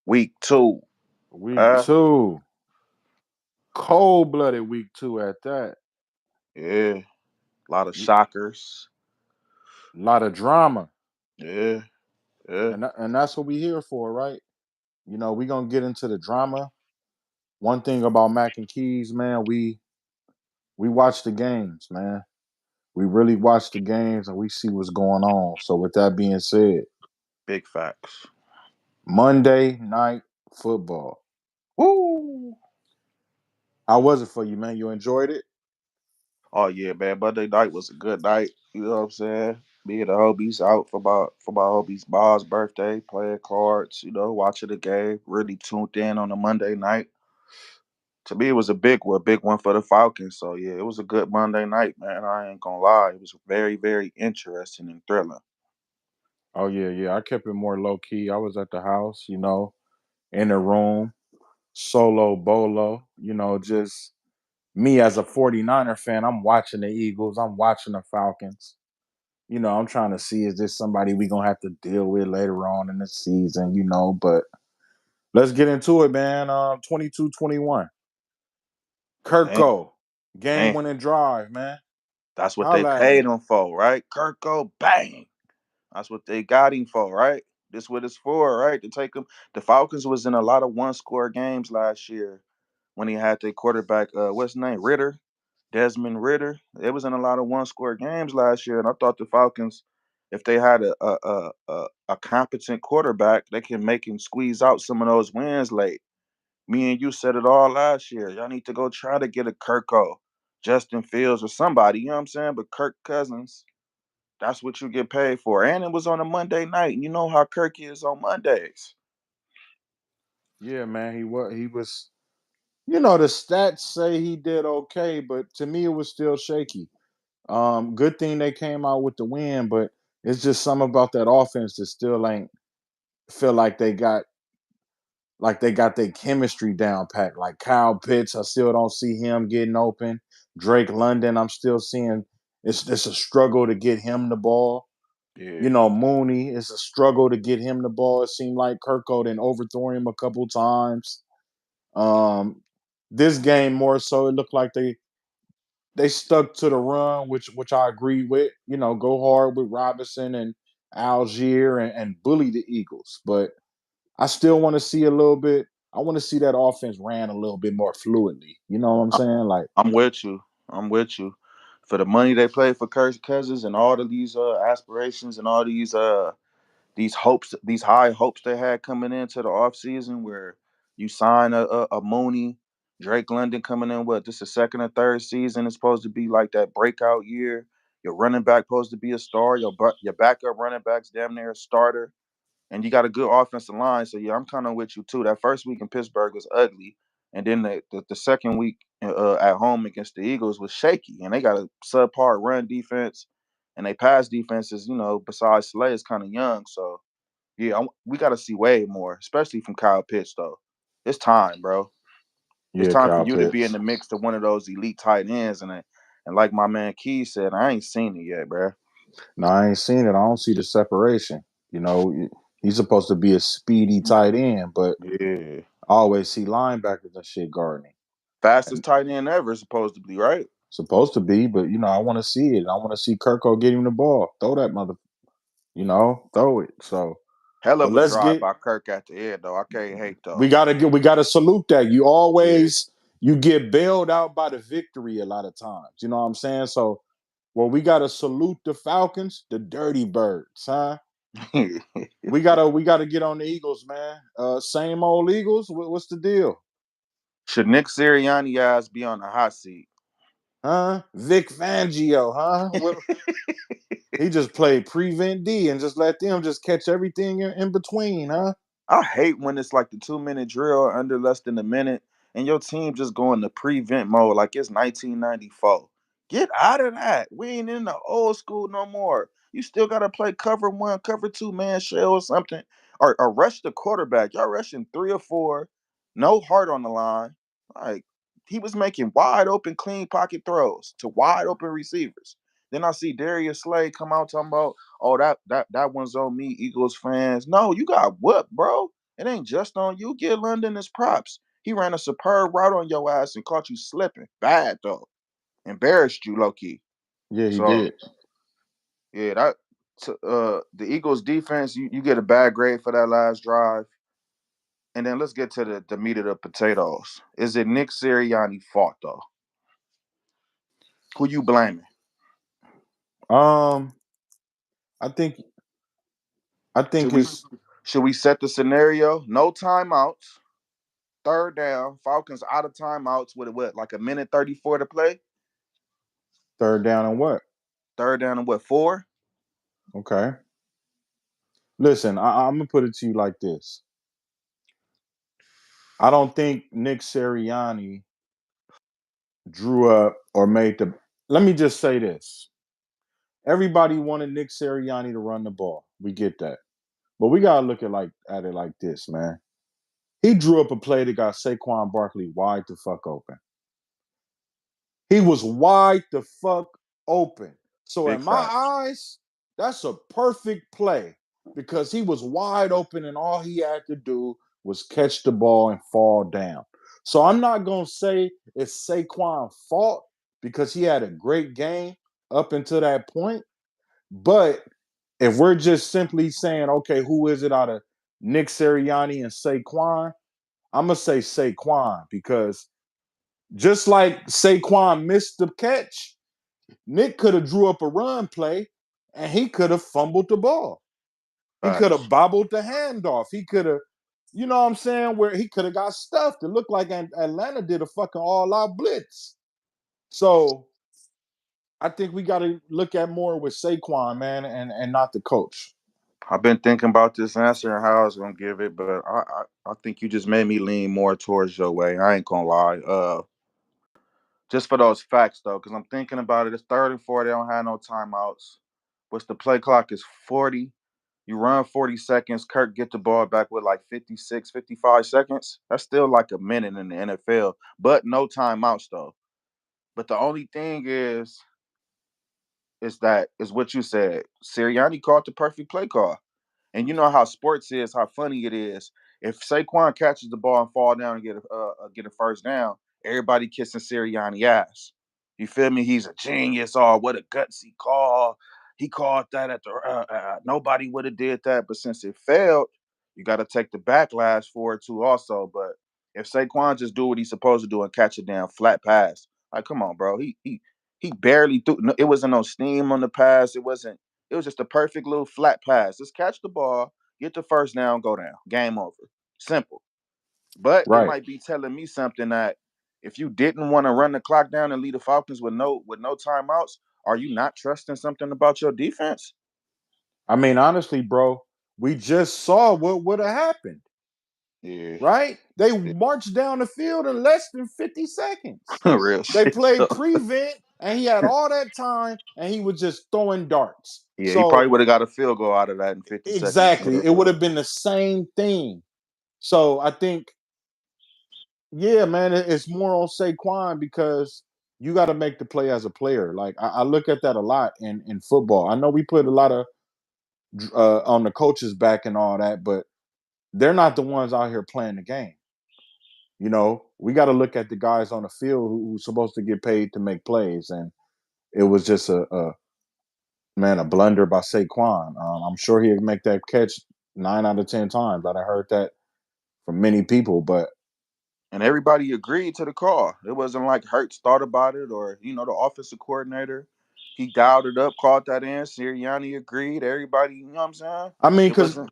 Week 2. Week Huh? 2. Cold-blooded week 2 at that. Yeah. A lot of A shockers. lot of drama. Yeah. Yeah. And that's what we here for, right? We gonna get into the drama. One thing about Mac and Keys, man, we watch the games, man. We really watch the games and we see what's going on. So with that being said, Big facts. Monday night football. Woo! How was it for you, man? You enjoyed it? Oh yeah, man. Monday night was a good night. You know what I'm saying? Me and the homies out for my homie's Bob's birthday, playing cards, watching the game, really tuned in on a Monday night. To me it was a big one for the Falcons. So yeah, it was a good Monday night, man. I ain't gonna lie. It was very, very interesting and thrilling. Oh yeah, yeah. I kept it more low key. I was at the house, in the room, solo bolo, just me as a 49er fan. I'm watching the Eagles, I'm watching the Falcons. I'm trying to see is this somebody we gonna have to deal with later on in the season, but let's get into it, man. 22-21. Man, Kirko, game man, winning drive, man. that's what they Holla at paid me. him for, right? Kirko, bang. That's what they got him for, right? This what it's for, right? To take him. The Falcons was in a lot of one-score games last year when he had their quarterback. What's his name? Ritter, Desmond Ritter. It was in a lot of one-score games last year, and I thought the Falcons, if they had a competent quarterback, they can make him squeeze out some of those wins late. Me and you said it all last year. Y'all need to go try to get a Kirko, Justin Fields, or somebody. You know what I'm saying? But Kirk Cousins, that's what you get paid for. And it was on a Monday night. And you know how Kirk is on Mondays. Yeah, man. He was. The stats say he did okay, but to me it was still shaky. Good thing they came out with the win, but it's just something about that offense that still ain't feel like they got their chemistry down pat. Like Kyle Pitts, I still don't see him getting open. Drake London, I'm still seeing it's a struggle to get him the ball. Yeah. Mooney, it's a struggle to get him the ball. It seemed like Kirko then overthrew him a couple times. Um, this game more so, it looked like they stuck to the run, which I agree with. Go hard with Robinson and Algier and bully the Eagles. But I still want to see a little bit. I want to see that offense ran a little bit more fluidly. You know what I'm I- saying? Like, I'm with you. I'm with you. For the money they play for Kirk Cousins and all of these aspirations and all these hopes, these high hopes they had coming into the offseason where you sign a Mooney, Drake London coming in, what, this is second or third season. It's supposed to be like that breakout year. Your running back supposed to be a star. Your backup running back's damn near a starter. And you got a good offensive line. So yeah, I'm kind of with you too. That first week in Pittsburgh was ugly, and then the second week at home against the Eagles was shaky, and they got a subpar run defense, and they pass defense is, besides Slay, is kind of young. So yeah, we got to see way more, especially from Kyle Pitts though. It's time, bro. It's yeah, time for Kyle you to be in Pitts. the mix to one of those elite tight ends, and like my man Key said, I ain't seen it yet, bro. No, I ain't seen it. I don't see the separation. You know, he's supposed to be a speedy tight end, but Yeah, I always see linebackers and shit guarding. fastest And tight end ever, supposedly, right? supposed to be, but I want to see it. I want to see Kirko get him the ball. Throw that mother, throw it. So, Hell but of a let's drive get by Kirk at the end, though. I can't hate though. we gotta salute that. Yeah. You get bailed out by the victory a lot of times. You know what I'm saying? So, well, we gotta salute the Falcons, the Dirty Birds, huh? We gotta get on the Eagles, man. Same old Eagles. What's the deal? Should Nick Sirianni guys be on the hot seat? Huh? Vic Fangio, huh? He just played prevent D and just let them just catch everything in between, huh? I hate when it's like the 2 minute drill under less than a minute and your team just go into prevent mode like it's 1994. Get out of that. We ain't in the old school no more. You still got to play cover one, cover two man shell or something, or rush the quarterback. Y'all rushing three or four, no heart on the line. Like he was making wide open, clean pocket throws to wide open receivers. Then I see Darius Slay come out talking about, oh, that one's on me, Eagles fans. No, you got whooped, bro. It ain't just on you. Give London his props. He ran a superb route on your ass and caught you slipping. Bad though. Embarrassed you low key. Yeah, he So did. yeah, the Eagles defense, you get a bad grade for that last drive. And then let's get to the meat of the potatoes. Is it Nick Sirianni's fault though? Who you blaming? Um, I think I Should think we it's should we set the scenario? No timeouts. Third down. Falcons out of timeouts with what, like a minute 34 to play? third down and what? Third down and what, four? Okay. Listen, I'm gonna put it to you like this. I don't think Nick Sirianni drew up or made the. Let me just say this: everybody wanted Nick Sirianni to run the ball. We get that, but we gotta look at it like this, man. He drew up a play that got Saquon Barkley wide the fuck open. He was wide the fuck open. So Big in my facts. eyes, that's a perfect play because he was wide open and all he had to do was catch the ball and fall down. So I'm not gonna say it's Saquon's fault because he had a great game up until that point. But if we're just simply saying, okay, who is it out of Nick Sirianni and Saquon? I'm gonna say Saquon because just like Saquon missed the catch, Nick could have drew up a run play and he could have fumbled the ball. He could have Facts. bobbled the handoff. He could have, you know what I'm saying, where he could have got stuffed. It looked like Atlanta did a fucking all-out blitz. So I think we got to look at more with Saquon, man, and not the coach. I've been thinking about this answer and how I was gonna give it, but I think you just made me lean more towards your way. I ain't gonna lie. Just for those facts though, because I'm thinking about it. It's third and four. They don't have no timeouts. What's the play clock is 40. You run 40 seconds. Kirk get the ball back with like 56, 55 seconds. That's still like a minute in the NFL, but no timeouts though. But the only thing is that is what you said. Sirianni called the perfect play call. And you know how sports is, how funny it is. If Saquon catches the ball and fall down and get a first down, everybody kissing Sirianni ass. You feel me? He's a genius. Oh, what a gutsy call! He called that at the. Nobody would have did that, but since it failed, you got to take the backlash for it too. Also, but if Saquon just do what he's supposed to do and catch a damn flat pass, like come on, bro, he barely threw. It wasn't no steam on the pass. It wasn't. It was just a perfect little flat pass. Just catch the ball, get the first down, go down. Game over. Simple. But it Right. might be telling me something that if you didn't want to run the clock down and lead the Falcons with no timeouts, are you not trusting something about your defense? I mean, honestly, bro, we just saw what would have happened, Yeah. right? They Yeah. marched down the field in less than 50 seconds. Real They shit. played prevent, and he had all that time, and he was just throwing darts. Yeah, he probably So would have got a field goal out of that in 50 seconds. exactly, it would have been the same thing. So I think, yeah, man, it's more on Saquon because you got to make the play as a player. Like I look at that a lot in football. I know we put a lot of on the coaches back and all that, but they're not the ones out here playing the game. You know, we got to look at the guys on the field who's supposed to get paid to make plays, and it was just a blunder by Saquon. I'm sure he'd make that catch 9 out of 10 times. I heard that from many people, but And everybody agreed to the call. It wasn't like Hurts thought about it or, the offensive coordinator. He dialed it up, called that in. Sirianni agreed. Everybody, you know what I'm saying? I mean, It wasn't.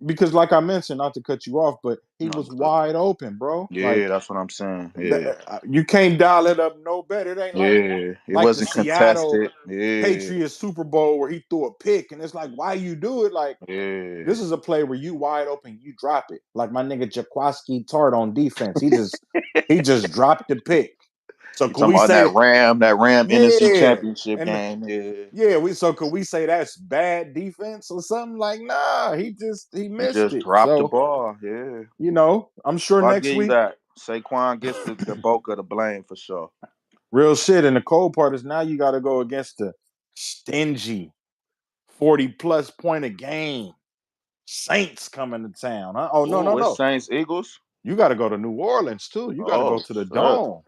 because like I mentioned, not to cut you off, but he No, was wide open, bro. yeah, Like that's what I'm saying. Yeah. you can't dial it up no better. It ain't Yeah. It like the wasn't Seattle contested. Yeah. Patriots Super Bowl where he threw a pick, and it's like, why you do it? Like Yeah. this is a play where you wide open, you drop it. Like my nigga Jaquaski Tart on defense, he just dropped the pick. So You could talking we about say, that Ram NFC yeah, championship and game. Yeah. yeah, could we say that's bad defense or something? Like, nah, he He missed just it. dropped the So ball. Yeah. I'm sure So I next give you week, that. Saquon gets the bulk of the blame for sure. real shit. And the cold part is now you got to go against the stingy 40 plus point a game Saints coming to town. Huh? Oh no, no, Ooh, it's no. Saints Eagles. You got to go to New Orleans too. You got to go Oh to the shit. Dome.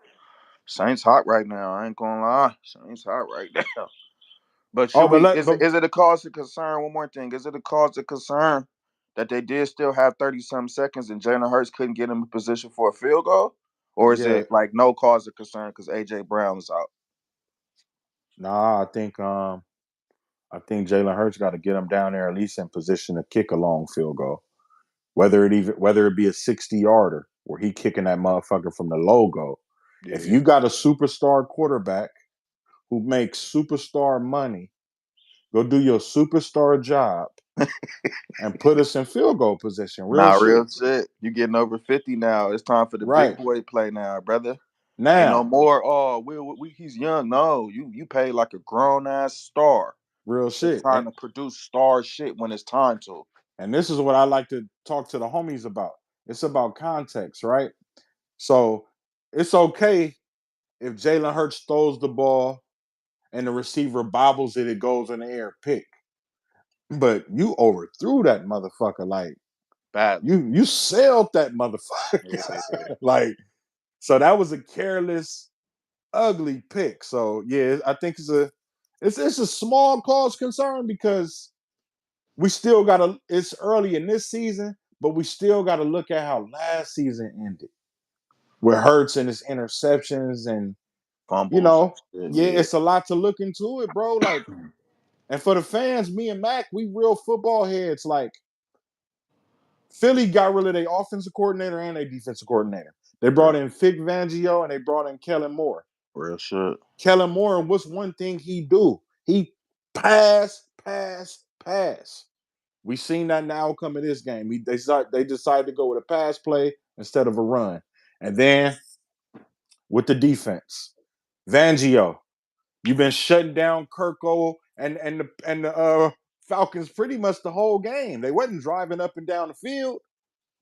Saints hot right now. I ain't gonna lie. Saints hot right now. But Oh, should but we? let but Is it a cause of concern? One more thing. Is it a cause of concern that they did still have 30 some seconds and Jalen Hurts couldn't get him in position for a field goal, or is yeah. it like no cause of concern because AJ Brown is out? Nah, I think Jalen Hurts got to get him down there at least in position to kick a long field goal. Whether it be a 60-yarder where he kicking that motherfucker from the logo. If Yeah. you got a superstar quarterback who makes superstar money, go do your superstar job and put us in field goal position. Real Nah, shit. real shit. You getting over 50 now. It's time for the big Right. boy play now, brother. Ain't no Now, more. Oh, he's young. No, you pay like a grown ass star. real It's shit. time to produce star shit when it's time to. And this is what I like to talk to the homies about. It's about context, right? So it's okay if Jalen Hurts throws the ball and the receiver bobbles it, it goes in the air, pick. But you overthrew that motherfucker. Like Badly. you sailed that motherfucker. Yeah. Like, so that was a careless, ugly pick. So yeah, I think it's a small cause concern because we still gotta it's early in this season, but we still gotta look at how last season ended. With Hurts and his interceptions and you Fumbles know, and yeah, shit. it's a lot to look into it, bro. Like, Yeah. and for the fans, me and Mac, we real football heads. Like, Philly got rid of their offensive coordinator and their defensive coordinator. They brought Real, in Vic Fangio and they brought in Kellen Moore. real shit. Kellen Moore, what's one thing he do? He pass, pass, pass. We seen that in the outcome of this game. They decided to go with a pass play instead of a run. And then with the defense, Vangio, you've been shutting down Kirko and the Falcons pretty much the whole game. They wasn't driving up and down the field,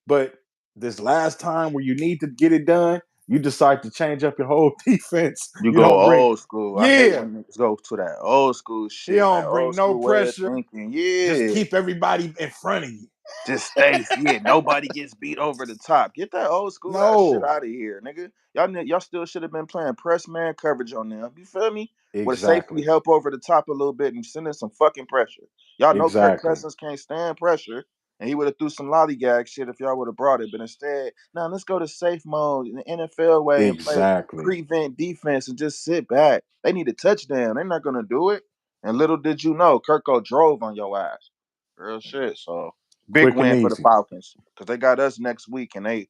but this last time where you need to get it done, you decide to change up your whole defense. You You go don't bring, old school. I hate yeah, when niggas go to that old school you shit, that don't old bring no school way of pressure. thinking. Just Yeah. keep everybody in front of you. Just stay, yeah. Nobody gets beat over the top. Get that old school ass shit No, out of here, nigga. Y'all still should have been playing press man coverage on them. You feel me? With a safety exactly, help over the top a little bit and sending some fucking pressure. Y'all know Kirk exactly. Cousins can't stand pressure, and he would have threw some lollygag shit if y'all would have brought it. But instead, now let's go to safe mode in the NFL way and play Exactly. prevent defense and just sit back. They need a touchdown. They're not gonna do it. And little did you know, Kirko drove on your ass. Real shit. So big Quick and win for the easy. Falcons because they got us next week and they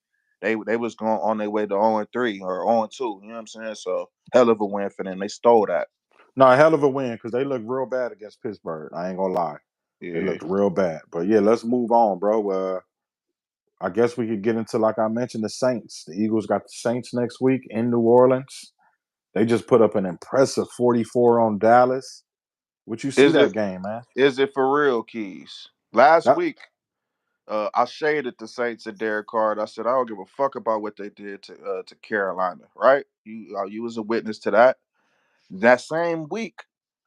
was going on their way to 0-3 or 0-2. You know what I'm saying? So hell of a win for them. They stole that. No, a hell of a win because they looked real bad against Pittsburgh. I ain't gonna lie. They Yeah. looked real bad. But yeah, let's move on, bro. I guess we could get into, like I mentioned, the Saints. The Eagles got the Saints next week in New Orleans. They just put up an impressive 44 on Dallas. What you see Is it that game, man? is it for real, Keys? Last That, week, I shaded the Saints at Derek Carr. I said I don't give a fuck about what they did to Carolina. Right? You was a witness to that. That same week,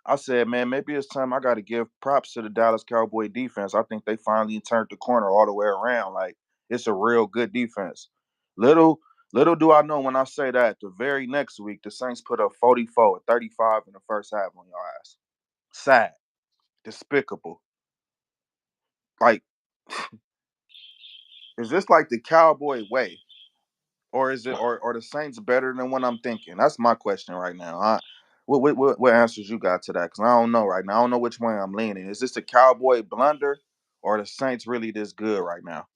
I said, man, maybe it's time I got to give props to the Dallas Cowboy defense. I think they finally turned the corner all the way around. Like it's a real good defense. Little little do I know when I say that the very next week the Saints put up 44 35 in the first half on your ass. Sad, despicable. Like, is this like the Cowboy way? Or is it or the Saints better than what I'm thinking? That's my question right now. What answers you got to that? Because I don't know right now. I don't know which way I'm leaning. Is this the Cowboy blunder or the Saints really this good right now?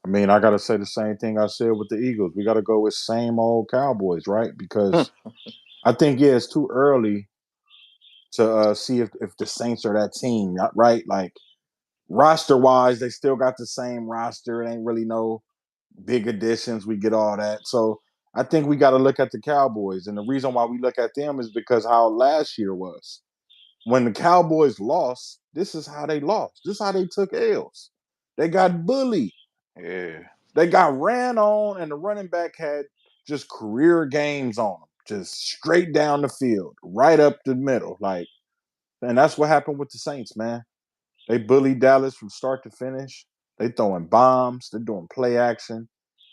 I mean, I gotta say the same thing I said with the Eagles. We gotta go with same old Cowboys, right? Because I think yeah, it's too early to see if the Saints are that team, right? Like roster wise, they still got the same roster. It ain't really no big additions. We get all that. So I think we got to look at the Cowboys. And the reason why we look at them is because how last year was. When the Cowboys lost, this is how they lost. This is how they took L's. They got bullied. Yeah. They got ran on, and the running back had just career games on them, just straight down the field, right up the middle. Like, and that's what happened with the Saints, man. They bullied Dallas from start to finish. They throwing bombs. They're doing play action.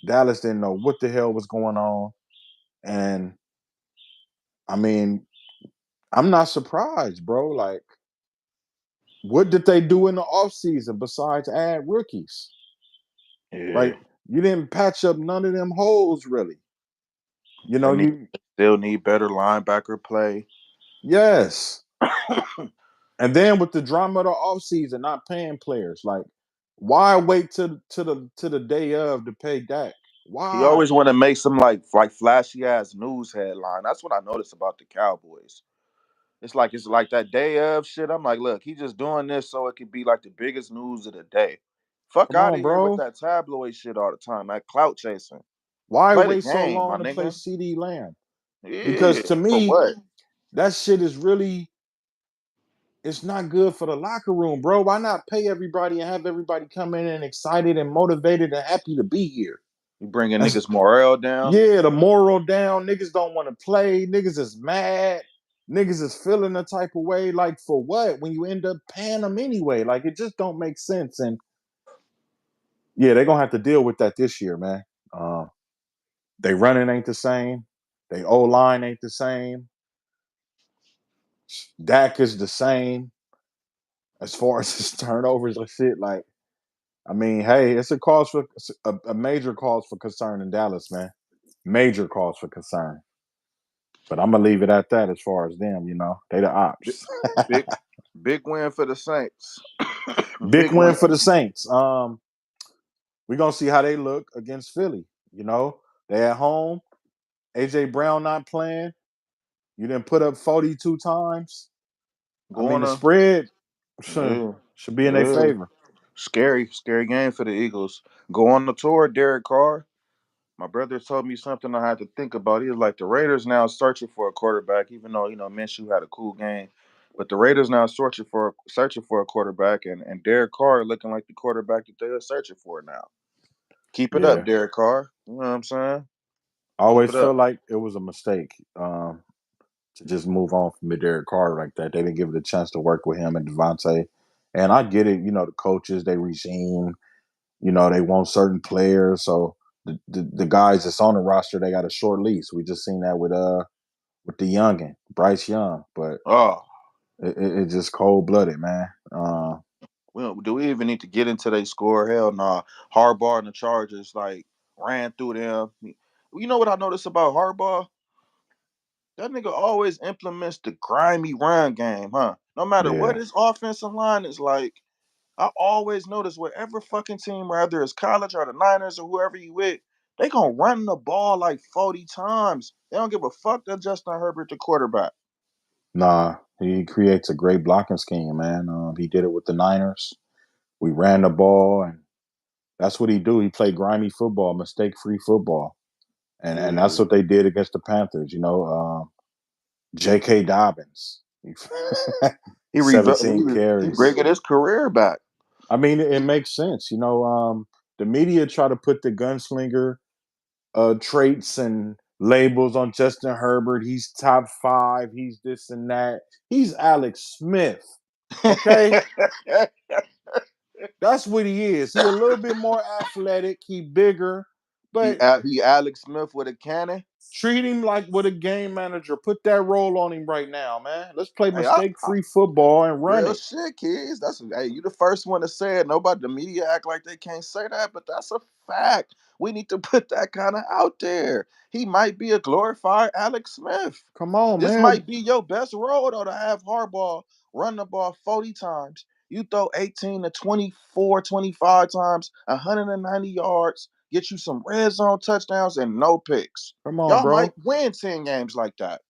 Dallas didn't know what the hell was going on. And I mean, I'm not surprised, bro. Like, what did they do in the offseason besides add rookies? Yeah, Right? You didn't patch up none of them holes, really. You they know, need you still need better linebacker play. yes. And then with the drama of the offseason, not paying players, like why wait to the day of to pay Dak? He Why? always want to make some like flashy ass news headline. That's what I noticed about the Cowboys. It's like that day of shit. I'm like, look, he just doing this so it could be like the biggest news of the day. Fuck Come out on, of here with bro. that tabloid shit all the time. That clout chasing. Why Play the wait so game, my long to play nigga. CD Lamb? Yeah, Because to for me, what? that shit is really it's not good for the locker room, bro. Why not pay everybody and have everybody come in and excited and motivated and happy to be here? You bringing That's niggas morale down. yeah, the moral down. Niggas don't want to play. Niggas is mad. Niggas is feeling a type of way. Like for what? When you end up paying them anyway. Like it just don't make sense. And yeah, they're gonna have to deal with that this year, man. They running ain't the same. They O line ain't the same. Dak is the same as far as his turnovers and shit. Like, I mean, hey, it's a cause for a major cause for concern in Dallas, man. Major cause for concern. But I'm gonna leave it at that as far as them. They the Big, ops. big, big win for the Saints. Big Big win win. for the Saints. We're gonna see how they look against Philly. They at home. AJ Brown not playing. You didn't put up 42 times. I mean, Going the to spread yeah, should be in their yeah. favor. Scary game for the Eagles. Go on the tour, Derek Carr. My brother told me something I had to think about. He was like, the Raiders now searching for a quarterback, even though Minshew had a cool game, but the Raiders now searching for a quarterback, and Derek Carr looking like the quarterback that they're searching for now. Keep it up, Yeah, Derek Carr. You know what I'm saying? I Keep always it up. felt like it was a mistake to just move on from Derek Carter like that. They didn't give it a chance to work with him and Devontae. And I get it. The coaches, they regime. They want certain players, so the guys that's on the roster, they got a short lease. We just seen that with the youngin, Bryce Young, but Oh, it's just cold blooded, man. do we even need to get into their score? Hell nah. Harbaugh and the Chargers like ran through them. You know what I noticed about Harbaugh? That nigga always implements the grimy run game, huh? No matter what Yeah, his offensive line is like, I always notice whatever fucking team, whether it's college or the Niners or whoever you with, they gonna run the ball like 40 times. They don't give a fuck that Justin Herbert the quarterback. nah, he creates a great blocking scheme, man. He did it with the Niners. We ran the ball, and that's what he do. He played grimy football, mistake free football, and that's Yeah. what they did against the Panthers. J.K. Dobbins, He revel- 17 he carries. bringing his career back. I mean, it makes sense. The media try to put the gunslinger traits and labels on Justin Herbert. He's top five. He's this and that. He's Alex Smith. Okay, that's what he is. He a little bit more athletic. He bigger, he but he Alex Smith with a cannon. treat him like with a game manager. Put that role on him right now, man. Let's play Hey, I, mistake-free football and run real it. shit, kids. That's hey, you the first one to say it. Nobody, the media act like they can't say that, but that's a fact. We need to put that kind of out there. He might be a glorified Alex Smith. Come on, This man. might be your best role though to have Harbaugh run the ball 40 times. You throw 18 to 24, 25 times, 190 yards, get you some red zone touchdowns and no picks. Come on, Y'all might bro. win 10 games like that.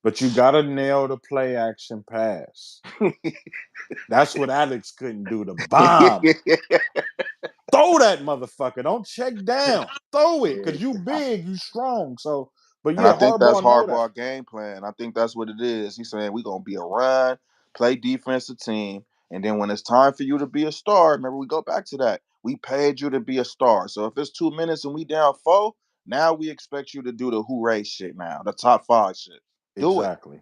But you gotta nail the play action pass. That's what Alex couldn't do. The bomb. Throw that motherfucker. Don't check down. Throw it. Cause you big, you strong. So, but And I yeah, think that's Harbaugh know that. Harbaugh game plan. I think that's what it is. He's saying we're gonna be a run, play defensive team, and then when it's time for you to be a star, remember we go back to that. We paid you to be a star. So if it's 2 minutes and we down four, now we expect you to do the hooray shit now, the top five shit. Do it. Exactly.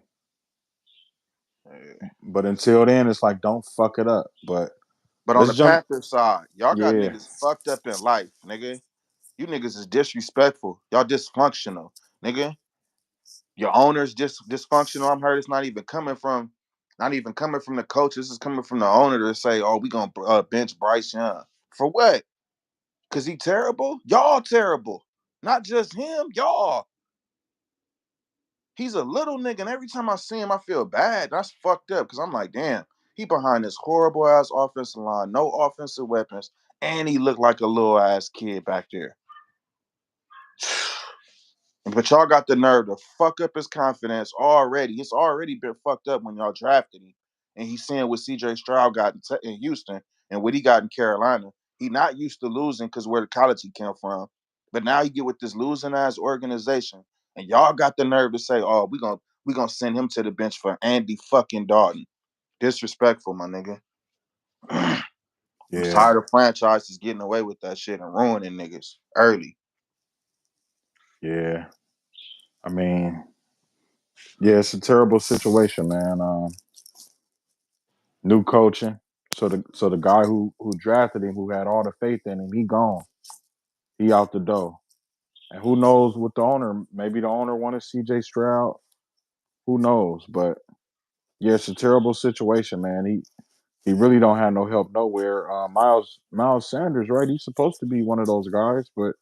But until then, it's like don't fuck it up. But But on Let's the jump. Panthers side, y'all got Yeah, niggas fucked up in life, nigga. You niggas is disrespectful. Y'all dysfunctional, nigga. Your owner's dysfunctional. I'm heard it's not even coming from the coach. This is coming from the owner to say, "Oh, we gonna bench Bryce Young for what? Cause he terrible? Y'all terrible. Not just him, y'all. He's a little nigga, and every time I see him, I feel bad. That's fucked up. Cause I'm like, damn, he behind this horrible ass offensive line, no offensive weapons, and he looked like a little ass kid back there. But y'all got the nerve to fuck up his confidence already. It's already been fucked up when y'all drafted him. And he's seeing what CJ Stroud got in Houston and what he got in Carolina. He not used to losing because where the college he came from. But now you get with this losing ass organization. And y'all got the nerve to say, oh, we gonna send him to the bench for Andy fucking Dalton. Disrespectful, my nigga. I'm yeah, tired of franchises getting away with that shit and ruining niggas early. yeah. I mean, yeah, it's a terrible situation, man. New coaching. So the guy who drafted him, who had all the faith in him, he gone. He out the door. And who knows what the owner? Maybe the owner wanted C.J. Stroud. Who knows? But yeah, it's a terrible situation, man. He really don't have no help nowhere. Miles Sanders, right? He's supposed to be one of those guys, but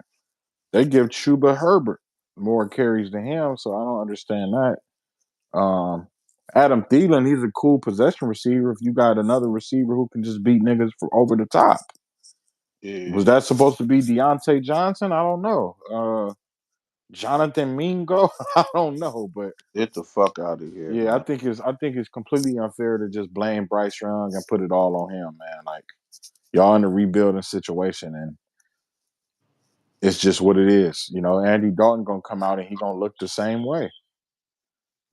they give Chuba Herbert more carries than him, so I don't understand that. Um, Adam Thielen, he's a cool possession receiver. If you got another receiver who can just beat niggas for over the top, Yeah. was that supposed to be Deontay Johnson? I don't know. Jonathan Mingo, I don't know, but Get the fuck out of here, yeah, man. I think it's completely unfair to just blame Bryce Young and put it all on him, man. Like y'all in a rebuilding situation, and it's just what it is. You know, Andy Dalton gonna come out and he gonna look the same way.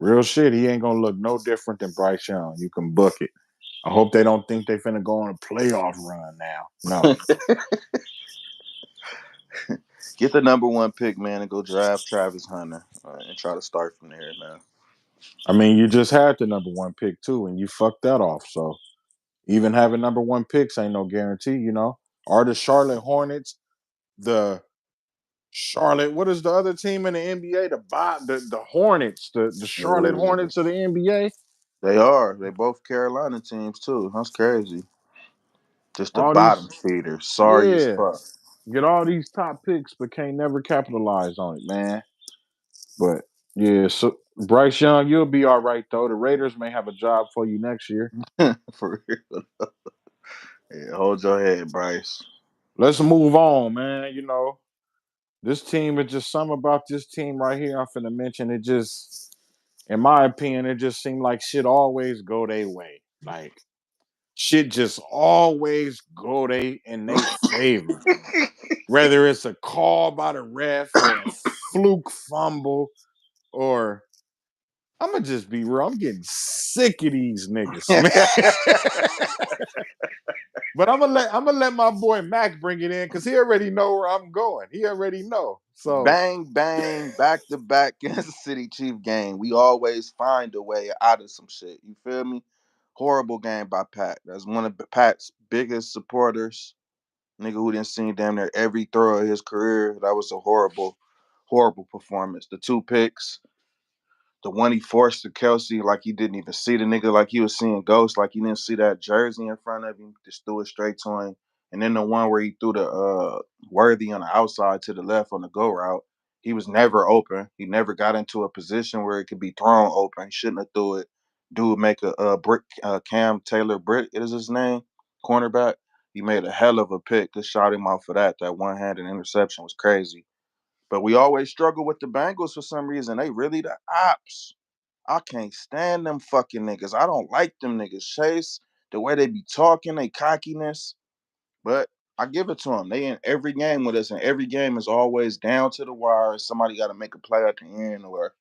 Real shit. He ain't gonna look no different than Bryce Young. You can book it. I hope they don't think they finna go on a playoff run now. No. Get the number one pick, man, and go draft Travis Hunter and try to start from there, man. I mean, you just had the number one pick too, and you fucked that off. So even having number one picks ain't no guarantee, you know. Are the Charlotte Hornets the Charlotte? What is the other team in the NBA? The Hornets, the Charlotte Yeah. Hornets of the NBA. They are. They both Carolina teams too. That's crazy. Just the All bottom these, feeders. Sorry as yeah, fuck. get all these top picks, but can't never capitalize on it, man. But yeah, so Bryce Young, you'll be all right though. The Raiders may have a job for you next year. For real. Yeah, hold your head, Bryce. Let's move on, man. You know, this team is just something about this team right here. I'm finna mention it. Just, in my opinion, it just seemed like shit always go their way. Like shit just always go in their favor. Whether it's a call by the ref or a fluke fumble, or I'm gonna just be real. I'm getting sick of these niggas, man. But I'm gonna let my boy Mac bring it in because he already know where I'm going. He already know. So Bang, bang, back to back Kansas City Chief game. We always find a way out of some shit. You feel me? Horrible game by Pat. That's one of Pat's biggest supporters. Nigga who didn't see damn near every throw of his career. That was a horrible, horrible performance. The two picks, the one he forced to Kelsey, like he didn't even see the nigga, like he was seeing ghosts, like he didn't see that jersey in front of him, just threw it straight to him. And then the one where he threw the Worthy on the outside to the left on the go route, he was never open. He never got into a position where it could be thrown open. He shouldn't have threw it. Dude make a brick Cam Taylor Britt is his name, cornerback. He made a hell of a pick. Just shot him out for that. That one-handed interception was crazy. But we always struggle with the Bengals for some reason. They really the ops. I can't stand them fucking niggas. I don't like them niggas. Chase, the way they be talking, they cockiness. But I give it to them. They in every game with us, and every game is always down to the wire. Somebody got to make a play at the end, or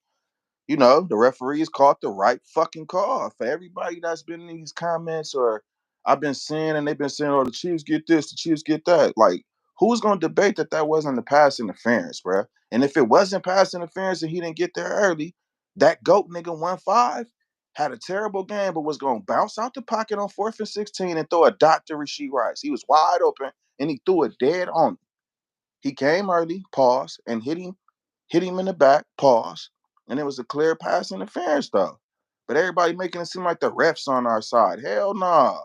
the referees caught the right fucking call. For everybody that's been in these comments, or I've been seeing, and they've been saying, "Oh, the Chiefs get this, the Chiefs get that." Like, who's gonna debate that wasn't the pass interference, bro? And if it wasn't pass interference and he didn't get there early, that goat nigga won five. had a terrible game, but was going to bounce out the pocket on 4th and 16 and throw a dot to Rasheed Rice. He was wide open and he threw it dead on him. He came early, pause, and hit him in the back, pause, and it was a clear pass interference though. But everybody making it seem like the refs on our side. Hell nah.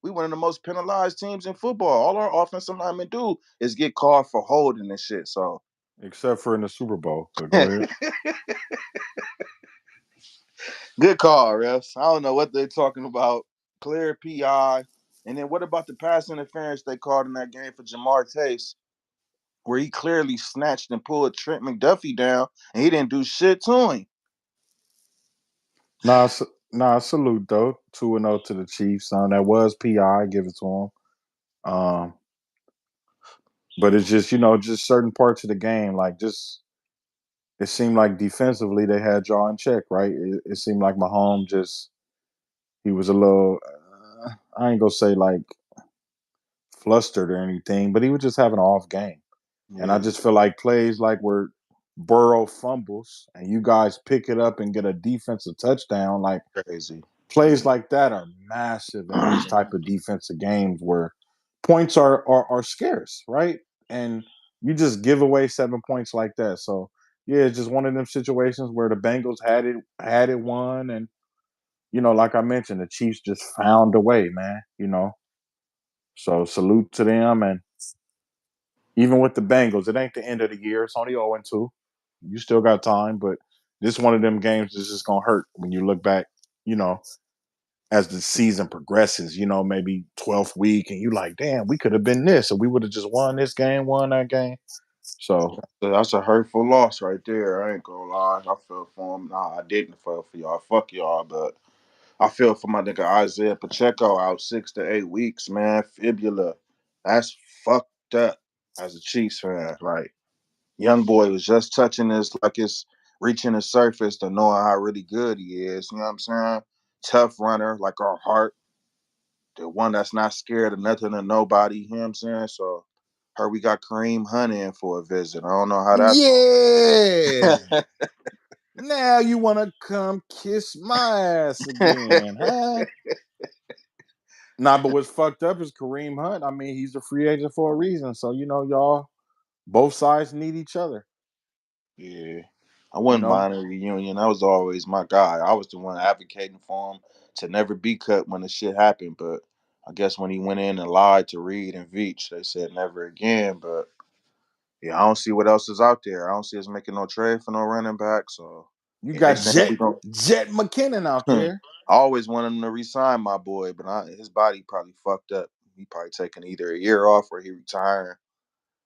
We one of the most penalized teams in football. All our offensive linemen do is get called for holding and shit. So except for in the Super Bowl. But go ahead. good call, refs. I don't know what they're talking about. Clear PI. And then what about the pass interference they called in that game for Jamar Chase, where he clearly snatched and pulled Trent McDuffie down and he didn't do shit to him? Nah, nah, salute though. 2-0 to the Chiefs. That was PI. Give it to them. But it's just, just certain parts of the game, like just it seemed like defensively they had y'all in check, right? It seemed like Mahomes just he was a little, I ain't gonna say like flustered or anything, but he was just having an off game. And I Yeah, just feel like plays like where Burrow fumbles and you guys pick it up and get a defensive touchdown, like crazy. plays like that are massive in these type of defensive games where points are scarce, right? And you just give away 7 points like that. So yeah, it's just one of them situations where the Bengals had it won, and like I mentioned, the Chiefs just found a way, man. So salute to them, and even with the Bengals, it ain't the end of the year. It's only 0-2. You still got time, but this one of them games that's just gonna hurt when you look back, you know, as the season progresses, maybe 12th week, and you like, damn, we could have been this, or we would have just won this game, won that game. So That's a hurtful loss right there. I ain't gonna lie. I feel for him. Nah, I didn't feel for y'all. Fuck y'all, but I feel for my nigga Isaiah Pacheco out 6 to 8 weeks, man. Fibula. That's fucked up as a Chiefs fan. Like, young boy was just touching this like it's reaching the surface to knowing how really good he is. You know what I'm saying? Tough runner, like our heart. The one that's not scared of nothing or nobody. You know what I'm saying? So heard we got Kareem Hunt in for a visit. I don't know how that's yeah, going. now you want to come kiss my ass again, huh? Nah, but what's fucked up is Kareem Hunt. I mean, he's a free agent for a reason. So y'all, both sides need each other. Yeah. I You wouldn't know, mind a reunion. That was always my guy. I was the one advocating for him to never be cut when the shit happened. But I guess when he went in and lied to Reed and Veach, they said never again. But yeah, I don't see what else is out there. I don't see us making no trade for no running back. So you yeah, they got saying Jet we going Jet McKinnon out I there. always want him to resign my boy, but his body probably fucked up. He probably taking either a year off or he retiring.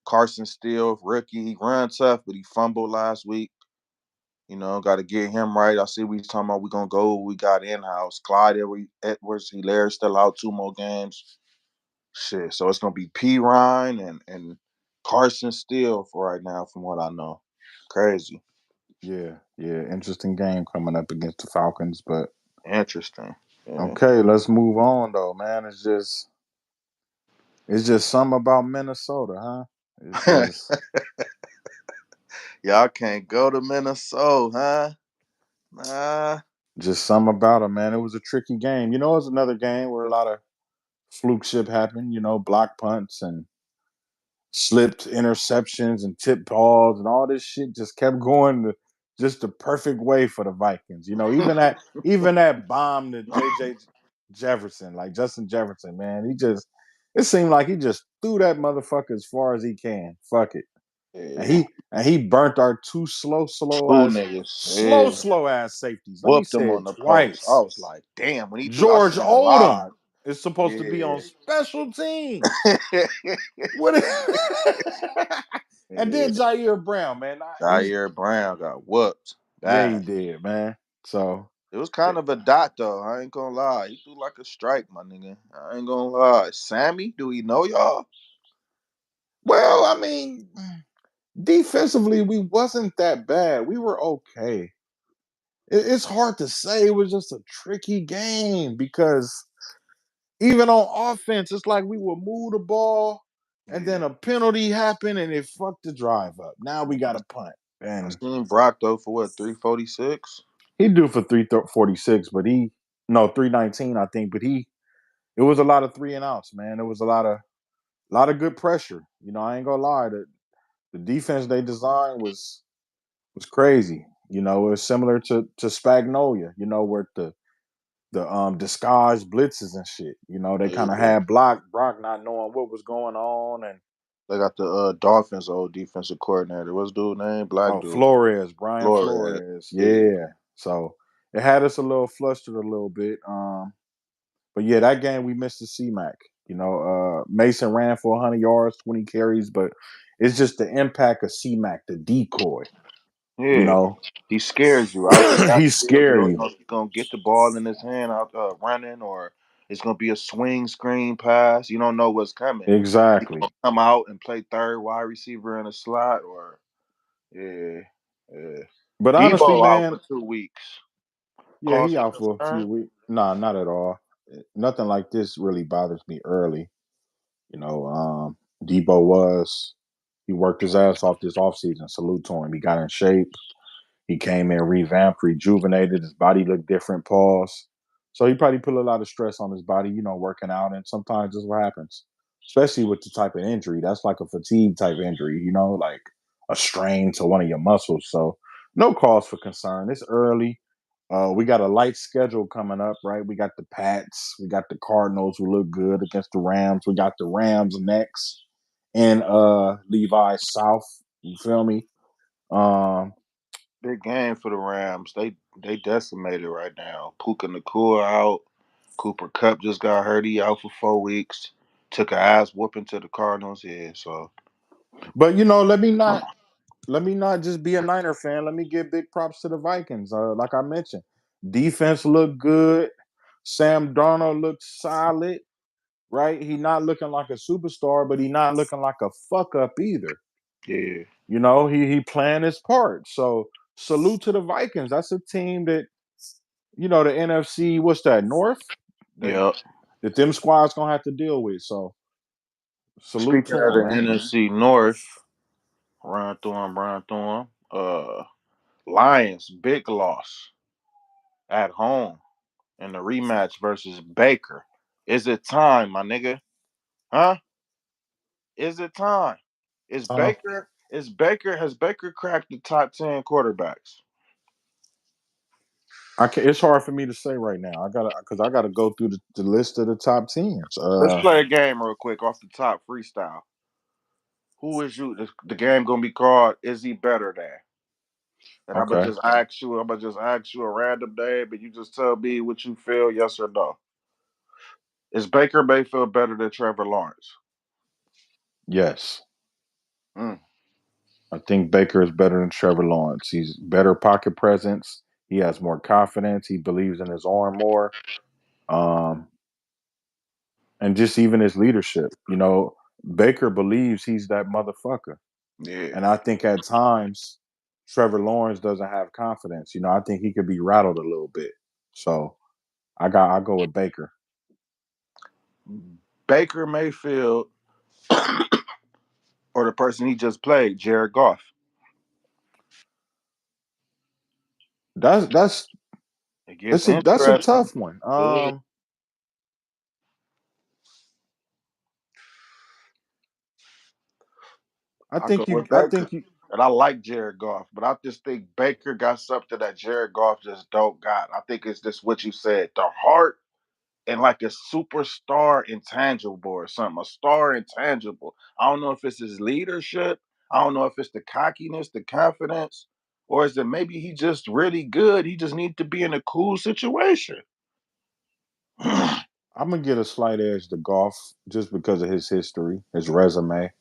Carson Steele, rookie, he run tough, but he fumbled last week. Got to get him right. I see we talking about we gonna go. We got in house. Clyde Edwards, Hilaire still out 2 more games. Shit, so it's gonna be P. Ryan and Carson Steele for right now, from what I know. Crazy, Yeah, yeah. Interesting game coming up against the Falcons, but interesting. Yeah. okay, let's move on though, man. It's just something about Minnesota, huh? It's just Y'all can't go to Minnesota, huh? Nah. just something about it, man. It was a tricky game. It was another game where a lot of fluke shit happened, block punts and slipped interceptions and tip balls and all this shit just kept going just the perfect way for the Vikings. Even that bomb to JJ Jefferson, like Justin Jefferson, man, it seemed like he just threw that motherfucker as far as he can. Fuck it. And Yeah. he burnt our two Two niggas. Yeah. slow ass safeties. Let me Whooped say them it on the post. I twice. was like, damn, when he threw, I George seen it live. Odom is supposed to be Yeah. on special teams. What? And Yeah. then Jair Brown, man, Jair Brown got whooped yeah, he bad. did, man. So, It was eh, kind of a dot though. I ain't gonna lie. He threw like a strike, my nigga. I ain't gonna lie. Sammy, do he know y'all? well, I mean, defensively, we wasn't that bad. We were okay. It's hard to say. It was just a tricky game because even on offense, it's like we would move the ball, and Yeah. then a penalty happened, and it fucked the drive up. Now we got to punt, I and seen Brock though for what, 346? he due for 346, but he no 319, I think. But it was a lot of three and outs, man. It was a lot of good pressure. I ain't gonna lie. The defense they designed was crazy. It was similar to Spagnolia. Where the disguised blitzes and shit. They kind of Yeah, had Brock not knowing what was going on, and they got the Dolphins old defensive coordinator. What's dude name? Black oh, dude. Brian Flores. Flores, Yeah, yeah. So it had us a little flustered a little bit. But yeah, that game we missed the C-Mac. Mason ran for 100 yards, 20 carries, but it's just the impact of C-Mac, the decoy. You yeah. know, He scares you out the he backfield. You scare don't you know if he's gonna get the ball in his hand out running, or it's gonna be a swing screen pass. You don't know what's coming. He exactly. gonna come out and play third wide receiver in a slot, or yeah, yeah. But honestly, Debo out for man, 2 weeks. yeah, Cause he for out for a few concern. weeks. Nah, not at all. Nothing like this really bothers me early. Debo he worked his ass off this offseason. Salute to him. He got in shape. He came in revamped, rejuvenated. His body looked different. Pause. So he probably put a lot of stress on his body, working out, and sometimes that's what happens. Especially with the type of injury. That's like a fatigue type injury, like a strain to one of your muscles. So no cause for concern. It's early. We got a light schedule coming up, right? We got the Pats, we got the Cardinals who look good against the Rams. We got the Rams next in Levi South. You feel me? Um, Big game for the Rams. They decimated right now. Puka Nakua out. Cooper Cup just got hurt. He out for 4 weeks. Took a ass whooping to the Cardinals. Yeah, so but let me not just be a Niner fan. Let me give big props to the Vikings. Like I mentioned, defense looked good. Sam Darnold looked solid, right? He not looking like a superstar, but he not looking like a fuck up either. yeah, He playing his part. So salute to the Vikings. That's a team that the NFC. What's that? North that yep. that them squads gonna have to deal with. So salute Speaking to of them, the man. NFC North, run through 'em. Lions big loss at home in the rematch versus Baker. Is it time, my nigga? Huh? Is it time? Is Uh, Baker? Is Baker? Has Baker cracked the top 10 quarterbacks? it's hard for me to say right now. I gotta go through the list of the top teams. Let's play a game real quick off the top freestyle. Who is you? The game gonna be called "Is he better than?" And I'm gonna Okay. just ask you. I'm gonna just ask you a random name, and you just tell me what you feel, yes or no. Is Baker Mayfield better than Trevor Lawrence? Yes. Mm, I think Baker is better than Trevor Lawrence. He's better pocket presence. He has more confidence. He believes in his arm more. Um, and just even his leadership. Baker believes he's that motherfucker. yeah. And I think at times Trevor Lawrence doesn't have confidence. I think he could be rattled a little bit. So I go with Baker. Baker Mayfield or the person he just played, Jared Goff. That's that's It gets that's a interesting. tough one. Yeah. I I go think you with I Baker. think you And I like Jared Goff, but I just think Baker got something that Jared Goff just don't got. I think it's just what you said, the heart and like a superstar intangible or something, a star intangible. I don't know if it's his leadership. I don't know if it's the cockiness, the confidence, or is it maybe he just really good? He just needs to be in a cool situation. I'm gonna get a slight edge to golf just because of his history, his resume.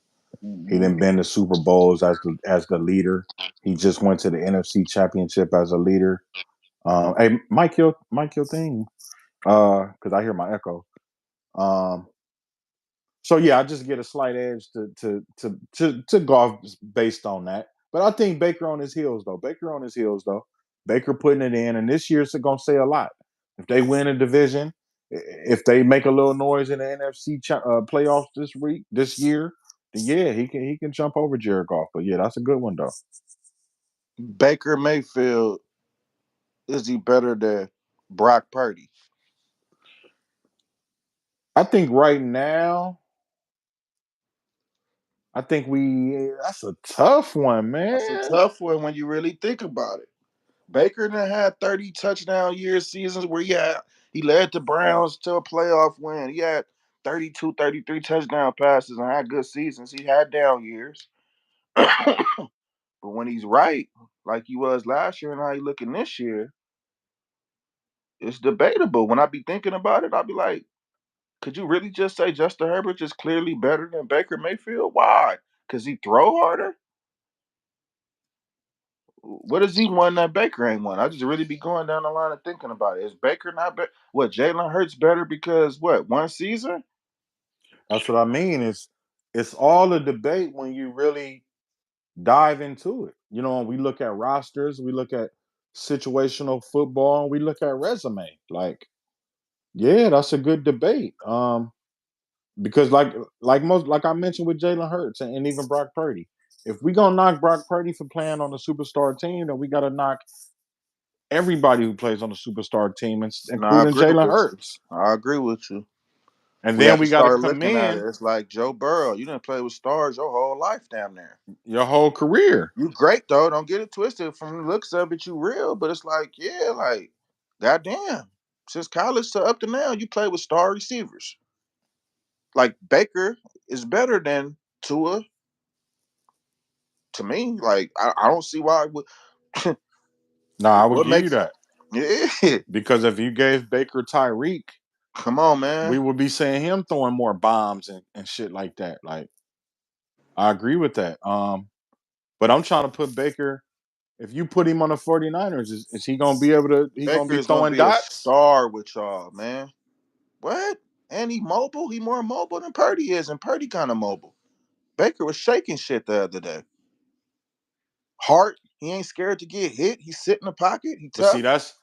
He Mhm. didn't been to Super Bowls as the leader. He just went to the NFC Championship as a leader. Hey, Mike, your thing, because I hear my echo. Um, so yeah, I just get a slight edge to golf based on that. But I think Baker on his heels though. Baker putting it in, and this year's gonna say a lot. If they win a division, if they make a little noise in the NFC playoffs this year, then yeah, he can jump over Jared Goff. But yeah, that's a good one though. Baker Mayfield is he better than Brock Purdy? I think right now, I think we that's a tough one, That's a man. tough one when you really think about it. Baker done had 30 touchdown year seasons where he led the Browns to a playoff win. He had 32, 33 touchdown passes and had good seasons. He had down years. But when he's right, like he was last year and how he looking this year, it's debatable. When I be thinking about it, I'll be like, could you really just say Justin Herbert is clearly better than Baker Mayfield? Why? Because he throw harder? What has he won that Baker ain't won? I just really be going down the line and thinking about it. Is Baker not better? What, Jalen Hurts better because what, one season? That's what I mean. It's all a debate when you really dive into it. You know, we look at rosters, we look at situational football, and we look at resume. Like, yeah, that's a good debate. Because like I mentioned with Jalen Hurts and even Brock Purdy, if we gonna knock Brock Purdy for playing on a superstar team, then we gotta knock everybody who plays on the superstar team, No, I including agree Jalen with you. Hurts. I agree with you. And We then have to we gotta start looking at it. commend It's like Joe Burrow. You didn't play with stars your whole life damn near. your whole career. You great though. Don't get it twisted. From the looks of it, you real. But it's like, yeah, like, goddamn. Since college to up to now, you play with star receivers. Like Baker is better than Tua to me. Like I don't see why. Nah, I would What give you makes that. yeah? Because if you gave Baker Tyreek, Come on, we man. would be seeing him throwing more bombs and shit like that. Like, I agree with that. But I'm trying to put Baker, if you put him on the 49ers, is he gonna be able to he gonna Baker be is gonna throwing be a dots? star with y'all, man. What? And he mobile. He more mobile than Purdy is, and Purdy kind of mobile. Baker was shaking shit the other day. Heart. He ain't scared to get hit. He sit in the pocket. He But tough. see that's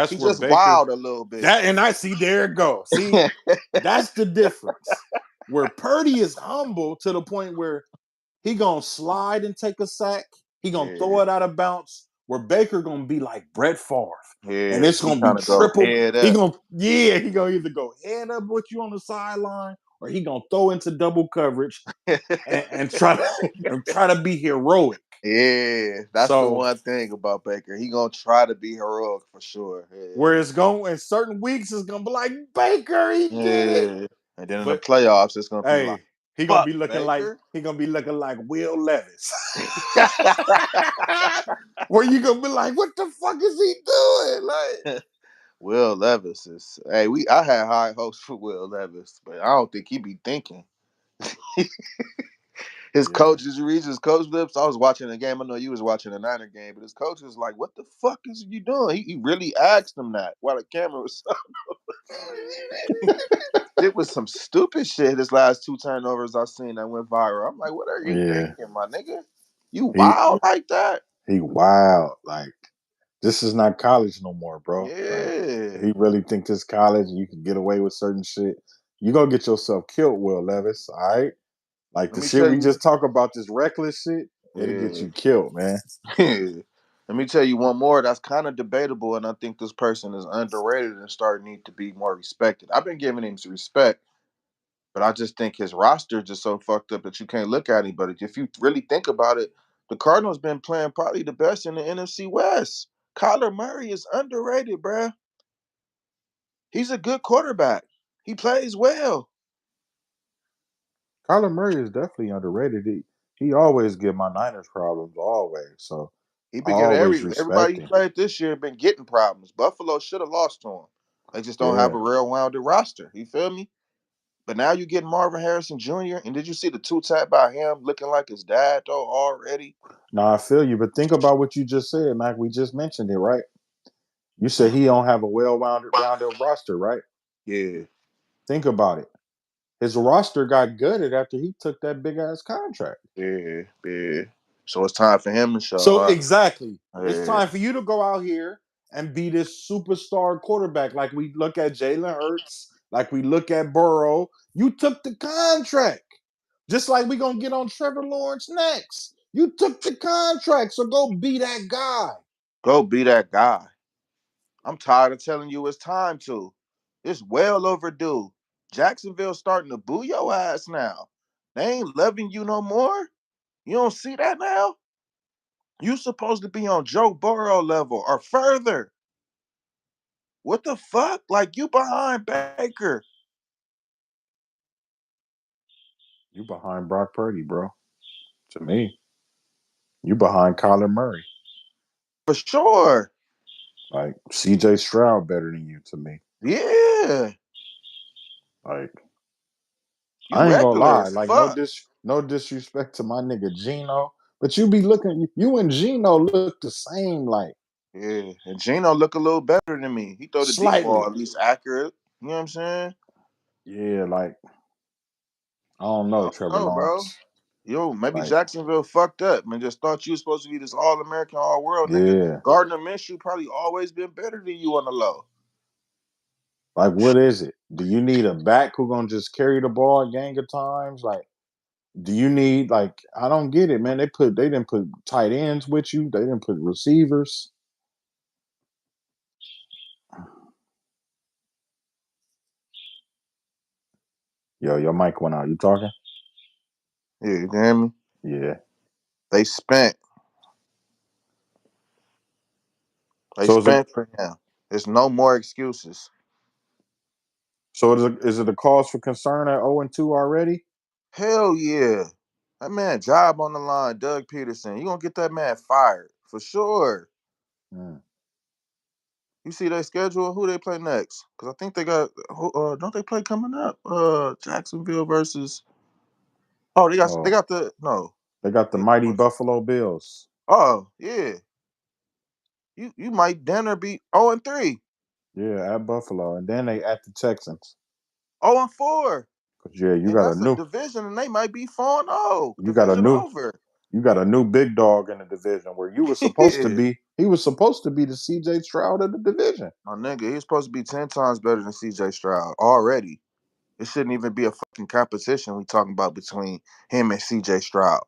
He where just Baker wild a little bit. that and I see there it go. See, that's the difference. Where Purdy is humble to the point where he gonna slide and take a sack. He gonna Yeah, throw it out of bounds. Where Baker gonna be like Brett Favre, and yeah. it's He gonna be trying to go triple. head He up. gonna he gonna either go head up with you on the sideline, or he gonna throw into double coverage and try to and try to be heroic. Yeah, that's the So one thing about Baker. He gonna try to be heroic for sure. where Yeah, it's going in certain weeks, it's gonna be like Baker, he did it. yeah. And then in the But playoffs, it's gonna be like, hey, he gonna "Fuck, be looking like Baker." Will Levis. Where you gonna be like, what the fuck is he doing? Like, Will Levis is. Hey, I had high hopes for Will Levis, but I don't think he be thinking. His yeah, coach, did you read his coach lips? I was watching the game. I know you was watching the Niner game, but his coach was like, "What the fuck is you doing?" He really asked him that while the camera was. It was some stupid shit. His last two turnovers I seen that went viral. I'm like, "What are you yeah. thinking, my nigga? You He wild like that?" he wild. Like, this is not college no more, bro. Like, Yeah. he really think this college and you can get away with certain shit. You gonna get yourself killed, Will Levis. All right. Like Let the me shit tell we you. just talk about, this reckless shit, it'll get Yeah. you killed, man. Let me tell you one more that's kind of debatable, and I think this person is underrated and starting need to be more respected. I've been giving him some respect, but I just think his roster is just so fucked up that you can't look at him. But if you really think about it, the Cardinals been playing probably the best in the NFC West. Kyler Murray is underrated, bruh. He's a good quarterback. He plays well. Kyler Murray is definitely underrated. He always give my Niners problems, always. So He I been getting always everybody respect he him. played this year been getting problems. Buffalo should have lost to him. They just don't have Yeah. a real rounded roster. You feel me? But now you get Marvin Harrison Jr. And did you see the two tap by him looking like his dad though already? Now I feel you, but think about what you just said, Mac. We just mentioned it, right? You said he don't have a rounded roster, right? Yeah, Think about it. His roster got gutted after he took that big ass contract. yeah, yeah. So it's time for him to show, So huh? exactly, it's Yeah. time for you to go out here and be this superstar quarterback. Like we look at Jalen Hurts, like we look at Burrow. You took the contract, just like we gonna get on Trevor Lawrence next. You took the contract, so go be that guy. Go be that guy. I'm tired of telling you it's time to. It's well overdue. Jacksonville starting to boo your ass now. They ain't loving you no more. You don't see that now? You supposed to be on Joe Burrow level or further. What the fuck? Like you behind Baker. You behind Brock Purdy, bro. To me, you behind Kyler Murray. For sure. Like C.J. Stroud better than you to me. Yeah. Like You I ain't gonna regular lie. as Like fuck. no disrespect to my nigga Gino, but you be looking. You and Gino look the same. Like Yeah. And Gino look a little better than me. He throw the deep ball slightly. at least accurate. You know what I'm saying? Yeah. Like I don't know, I don't Trevor know, bro. Lawrence. Yo, maybe Like Jacksonville fucked up and just thought you was supposed to be this all American, all world nigga. yeah. Gardner Minshew probably always been better than you on the low. Like what is it? Do you need a back who gonna just carry the ball a gang of times? Like do you need like I don't get it, man. They didn't put tight ends with you. They didn't put receivers. Yo, your mic went out. You talking? Yeah, you hear me? Yeah. They spent. They So spent for him. There's no more excuses. is it a cause for concern at 0-2 already? Hell yeah. That man job on the line, Doug Peterson. You gonna get that man fired for sure. Mm. You see their schedule? Who they play next? Because I think they got. Don't they play coming up? Jacksonville versus. Oh, they Oh, got the no. they got the Yeah. mighty Buffalo Bills. Oh yeah. You might dinner be 0-3, Yeah, at Buffalo, and then they at the Texans. 0-4, Cause yeah, and that's a division, and they might be 4-0. you got a Division new over. you got a new big dog in the division where you were supposed to Yeah. be. He was supposed to be the C.J. Stroud of the division. My nigga, he's supposed to be 10 times better than CJ Stroud already. It shouldn't even be a fucking competition we talking about between him and CJ Stroud.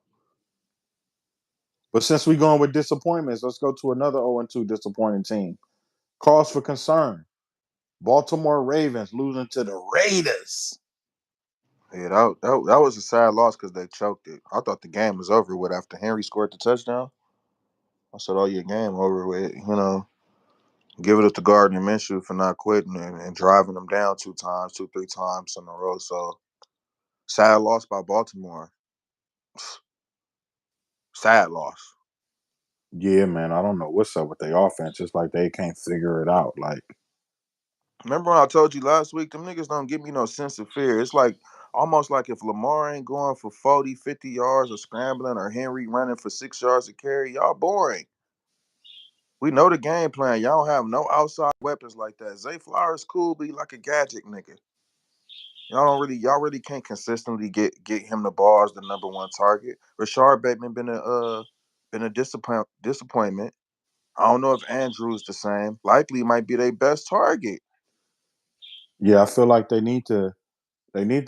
But since we going with disappointments, let's go to another 0-2 disappointing team. Cause for concern. Baltimore Ravens losing to the Raiders. Yeah, that was a sad loss because they choked it. I thought the game was over with after Henry scored the touchdown. I said, "Oh, your game over with." Give it up to Gardner Minshew for not quitting and driving them down two, 3 times in a row. So sad loss by Baltimore. Sad loss. Yeah, man. I don't know what's up with their offense. It's like they can't figure it out. Like, Remember when I told you last week, them niggas don't give me no sense of fear. It's like almost like if Lamar ain't going for 40, 50 yards or scrambling or Henry running for 6 yards to carry, y'all boring. We know the game plan. Y'all don't have no outside weapons like that. Zay Flowers cool, but he like a gadget nigga. Y'all really can't consistently get him the ball as the number one target. Rashard Bateman been a disappointment. I don't know if Andrew's the same. Likely might be their best target. yeah, I feel like they need to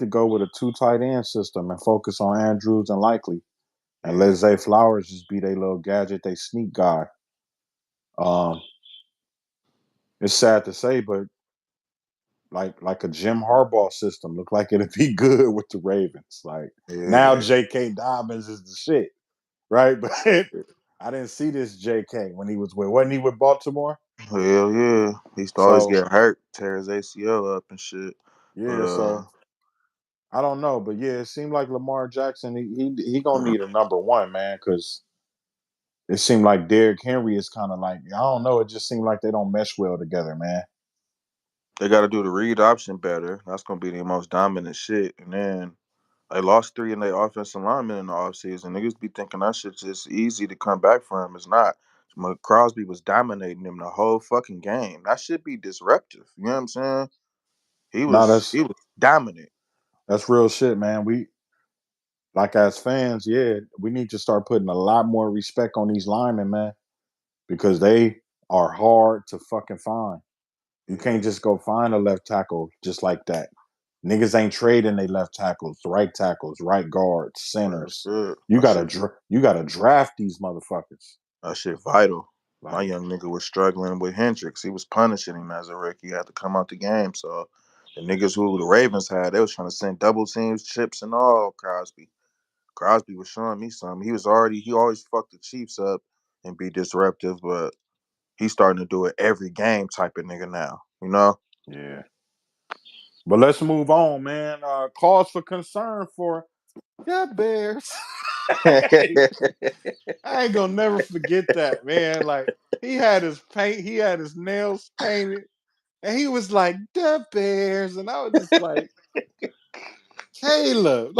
go with a two tight end system and focus on Andrews and Likely and let Yeah, Zay Flowers just be their little gadget, they sneak guy. Um, it's sad to say, but like a Jim Harbaugh system look like it'd be good with the Ravens. Like now yeah, J.K. Dobbins is the shit, right? But I didn't see this J.K. when he was with wasn't he with Baltimore? hell yeah. He used to always So get hurt, tear his ACL up and shit. But yeah, so I don't know, but yeah, it seemed like Lamar Jackson he gonna need a number one man because it seemed like Derrick Henry is kind of like I don't know. It just seemed like they don't mesh well together, man. they got to do the read option better. That's gonna be the most dominant shit. And then they lost three in their offensive linemen in the offseason. Niggas be thinking that shit's just easy to come back from. It's not. Crosby was dominating them the whole fucking game. That should be disruptive. You know what I'm saying? He No, was he was dominant. that's real shit, man. We like as fans, yeah, we need to start putting a lot more respect on these linemen, man, because they are hard to fucking find. You Yeah, can't just go find a left tackle just like that. Niggas ain't trading they left tackles, right guards, real centers. shit. That shit You gotta draft these motherfuckers. that shit vital. My Like, young nigga was struggling with Hendricks. He was punishing him as a rookie. He had to come out the game. So the niggas who the Ravens had, they was trying to send double teams, chips, and all. Crosby. Crosby was showing me something. He always fucked the Chiefs up and be disruptive, but he's starting to do it every game type of nigga now. You know? yeah. But let's move on, man. Cause for concern for the Bears. I ain't gonna never forget that, man. Like he had his nails painted, and he was like, the Bears. And I was just like, Caleb.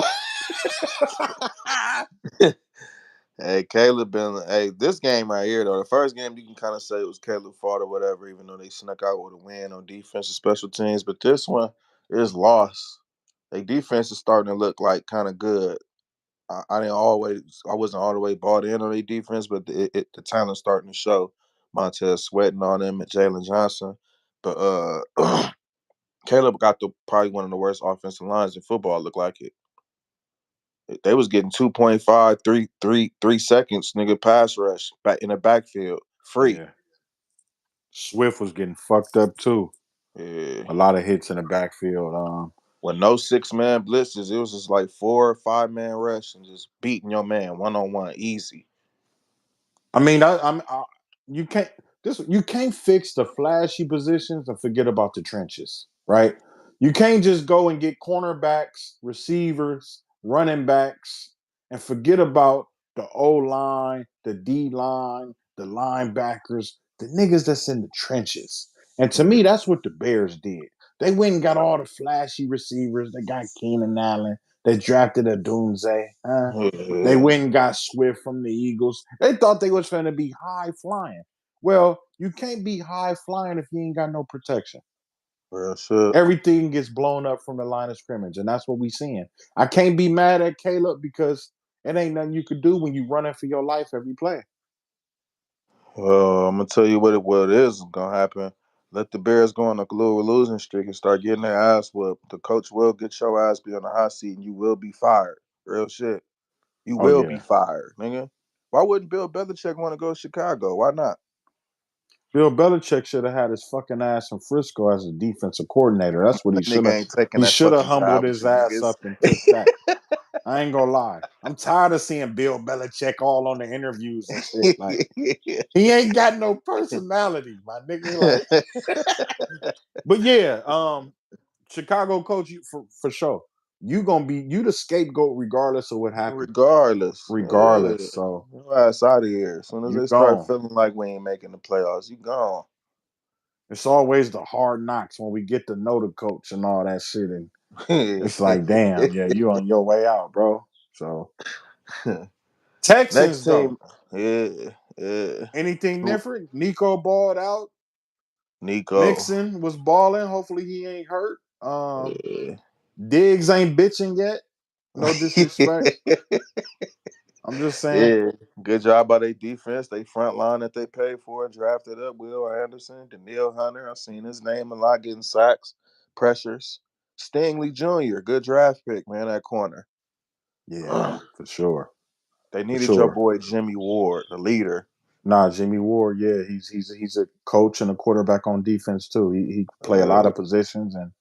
Hey, Caleb been this game right here though. The first game you can kind of say it was Caleb's fault or whatever, even though they snuck out with a win on defense and special teams. But this one is lost. Their defense is starting to look like kind of good. I wasn't all the way bought in on their defense, but the talent's starting to show. Montez sweating on them and Jalen Johnson, but Caleb got probably one of the worst offensive lines in football. Look like it. They was getting 2.5, 3 seconds, nigga, pass rush back in the backfield. Free. Yeah. Swift was getting fucked up too. Yeah. A lot of hits in the backfield. With no 6-man blitzes, it was just like 4 or 5 man rush and just beating your man 1-on-1. Easy. I mean, you can't you can't fix the flashy positions and forget about the trenches, right? You can't just go and get cornerbacks, receivers, running backs, and forget about the O line, the D line, the linebackers, the niggas that's in the trenches. And to me, that's what the Bears did. They went and got all the flashy receivers. They got Keenan Allen. They drafted a Doomsday. They Yeah. went and got Swift from the Eagles. They thought they was going to be high flying. Well, you can't be high flying if you ain't got no protection. Real shit. Everything gets blown up from the line of scrimmage, and that's what we seeing. I can't be mad at Caleb because it ain't nothing you could do when you running for your life every play. Well, I'm gonna tell you what it is gonna happen. Let the Bears go on a little losing streak and start getting their ass whooped. The coach will get your ass be on the hot seat and you will be fired. Real shit. You Oh will be yeah, fired, nigga. Why wouldn't Bill Belichick want to go to Chicago? Why not? Bill Belichick should have had his fucking ass in Frisco as a defensive coordinator. That's what he That should nigga have. ain't taking He that should have fucking humbled job with his you ass niggas. up and took that. I ain't gonna lie. I'm tired of seeing Bill Belichick all on the interviews and shit. Like he ain't got no personality, my nigga. Like, but yeah, Chicago coach, you for sure. You gonna be you the scapegoat regardless of what happened. Regardless. Yeah. Regardless. So Your ass out of here. As soon as you they start gone. feeling like we ain't making the playoffs, you gone. It's always the hard knocks when we get to know the coach and all that shit. And it's like, damn, yeah, you on your way out, bro. So Next Texans team. though. Yeah. Yeah. Anything different? Nico balled out. Nico. Mixon was balling. Hopefully he ain't hurt. Yeah. Diggs ain't bitching yet. No disrespect. I'm just saying. Yeah, good job by their defense. They front line that they paid for and drafted up. Will Anderson, Daniil Hunter. I've seen his name a lot getting sacks, pressures. Stingley Jr., good draft pick, man, at corner. Yeah, for sure. They For needed your sure. boy Jimmy Ward, the leader. Nah, Jimmy Ward, yeah, he's a coach and a quarterback on defense too. He play a lot Uh, of positions and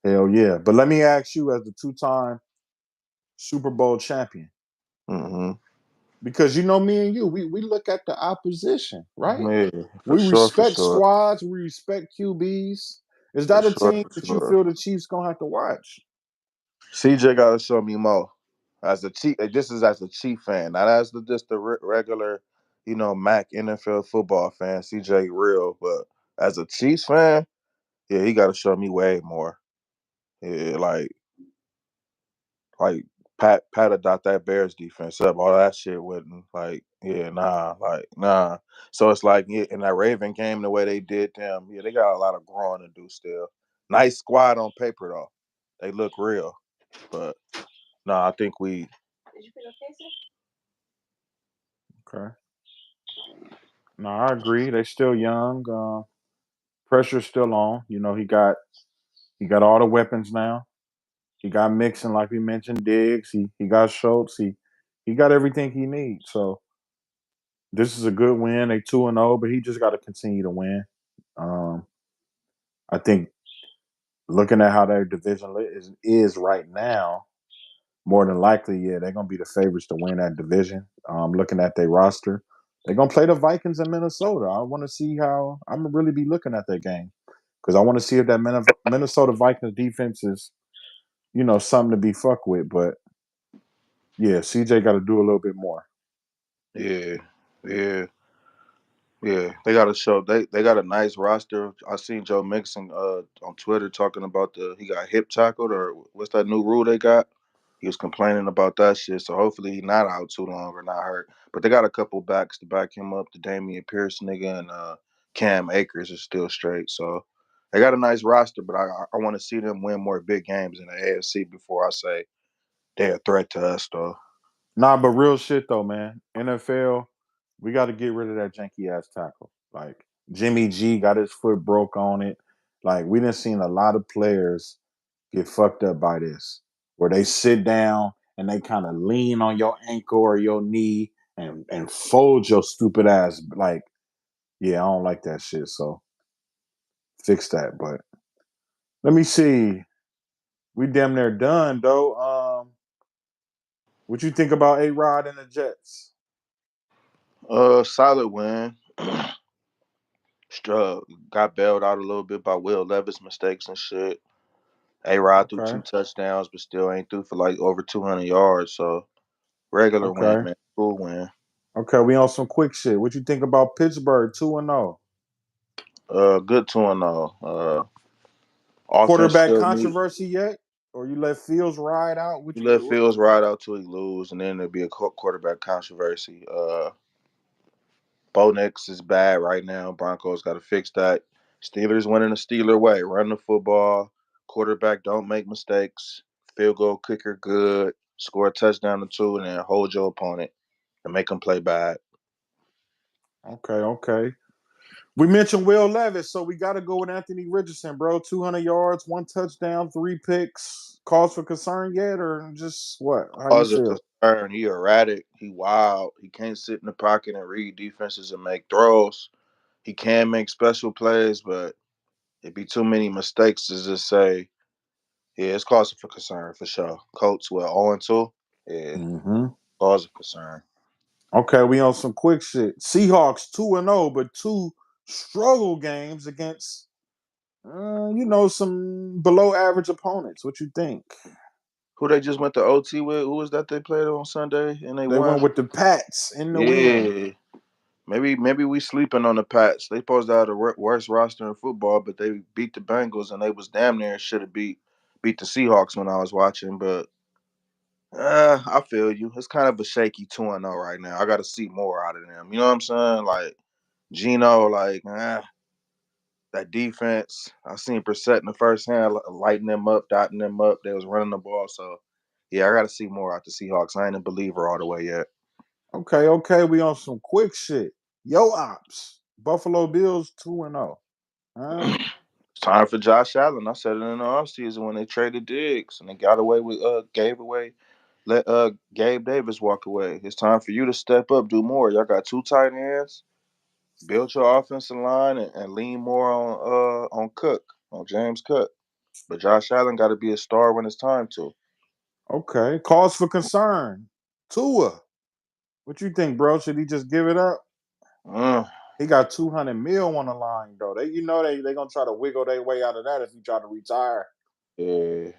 hell yeah. But let me ask you, as the 2-time Super Bowl champion, mm-hmm. because you know me and you, we look at the opposition, right? Yeah, for We sure, for respect sure. squads, we respect QBs. Is For that a sure, team for that you sure. feel the Chiefs gonna have to watch? CJ got to show me more. As a Chief, this is as a Chief fan, not as just the regular, Mac NFL football fan. CJ real, but as a Chiefs fan, yeah, he got to show me way more. Yeah, like Pat dot that Bears defense up. All that shit wouldn't yeah, nah. So it's like yeah, in that Raven game, the way they did them, yeah, they got a lot of growing to do still. Nice squad on paper though. They look real, but nah, I think we. Okay. No, I agree. They still young. Pressure's still on. You know, he got all the weapons now. He got Mixon, like we mentioned, Diggs. He got Schultz. He got everything he needs. So This is a good win. They 2-0, but he just got to continue to win. Um, I think looking at how their division is right now, more than likely, yeah, they're gonna be the favorites to win that division. Looking at their roster, they're gonna play the Vikings in Minnesota. I want to see how I'm gonna really be looking at that game because I want to see if that Minnesota Vikings defense is, something to be fucked with. But yeah, CJ got to do a little bit more. Yeah, yeah, yeah. They got to show they got a nice roster. I seen Joe Mixon on Twitter talking about he got hip tackled or what's that new rule they got? He was complaining about that shit. So hopefully he not out too long or not hurt. But they got a couple backs to back him up. The Damian Pierce nigga and Cam Akers is still straight. So they got a nice roster. But I want to see them win more big games in the AFC before I say they're a threat to us though. Nah, but real shit though, man. NFL, we got to get rid of that janky ass tackle. Like Jimmy G got his foot broke on it. Like we done seen a lot of players get fucked up by this, where they sit down and they kind of lean on your ankle or your knee and fold your stupid ass. Like, yeah, I don't like that shit. So fix that. But let me see. We damn near done though. What you think about A Rod and the Jets? Solid win. Got bailed out a little bit by Will Levis mistakes and shit. A Rod threw Okay. 2 touchdowns, but still ain't threw for like over 200 yards. So regular win, Okay. man. Cool win. Okay, we on some quick shit. What you think about Pittsburgh 2-0? Good 2-0. Offense Quarterback still need. controversy yet? Or you let Fields ride out? What You you let do? Fields ride out till he lose, and then there'll be a quarterback controversy. Bo Nix is bad right now. Broncos got to fix that. Steelers winning the Steeler way. Run the football. Quarterback don't make mistakes. Field goal kicker good. Score a touchdown or two, and then hold your opponent and make them play bad. Okay, okay. We mentioned Will Levis, so we got to go with Anthony Richardson, bro. 200 yards, 1 touchdown, 3 picks. Cause for concern yet, or just what? How you Cause of feel? concern, he erratic. He wild. He can't sit in the pocket and read defenses and make throws. He can make special plays, but it'd be too many mistakes to just say, yeah, it's cause for concern for sure. Colts, well, 0-2. Yeah, Mm-hmm. cause of concern. Okay, we on some quick shit. Seahawks 2-0, but two struggle games against, some below average opponents. What you think? Who they just went to OT with? Who was that they played on Sunday and they They won? went with the Pats in the win. Yeah, maybe we sleeping on the Pats. They supposed to have the worst roster in football, but they beat the Bengals and they was damn near should have beat the Seahawks when I was watching. But I feel you. It's kind of a shaky 2-0 right now. I got to see more out of them. You know what I'm saying? Like Gino, like that defense. I seen Brissett in the first hand lighting them up, dotting them up. They was running the ball. So yeah, I got to see more out the Seahawks. I ain't a believer all the way yet. Okay, okay, we on some quick shit. Yo ops. Buffalo Bills 2-0. Huh? It's time for Josh Allen. I said it in the offseason when they traded Diggs and they got away with gave away let Gabe Davis walk away. It's time for you to step up, do more. Y'all got 2 tight ends. Build your offensive line and lean more on Cook, on James Cook. But Josh Allen got to be a star when it's time to. Okay. Cause for concern. Tua. What you think, bro? Should he just give it up? Mm, He got 200 mil on the line, though. They gonna try to wiggle their way out of that if he try to retire. yeah.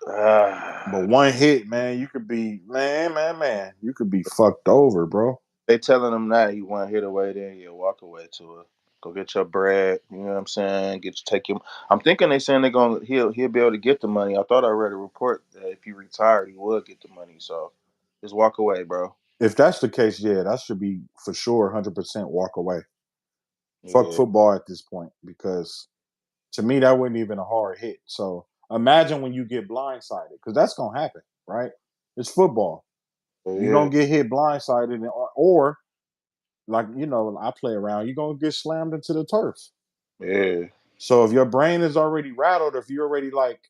But Ah. one hit, man, you could be man. You could be fucked over, bro. They telling him that he want to hit away, then he'll walk away to it. Go get your bread. You know what I'm saying? Take him. I'm thinking they saying he'll be able to get the money. I thought I read a report that if he retired, he would get the money. So just walk away, bro. If that's the case, yeah, that should be for sure 100% walk away. Fuck Yeah, football at this point because to me that wasn't even a hard hit. So imagine when you get blindsided because that's gonna happen, right? It's football. You're yeah, gonna get hit blindsided, or like I play around. You're gonna get slammed into the turf. yeah, So if your brain is already rattled, if you're already like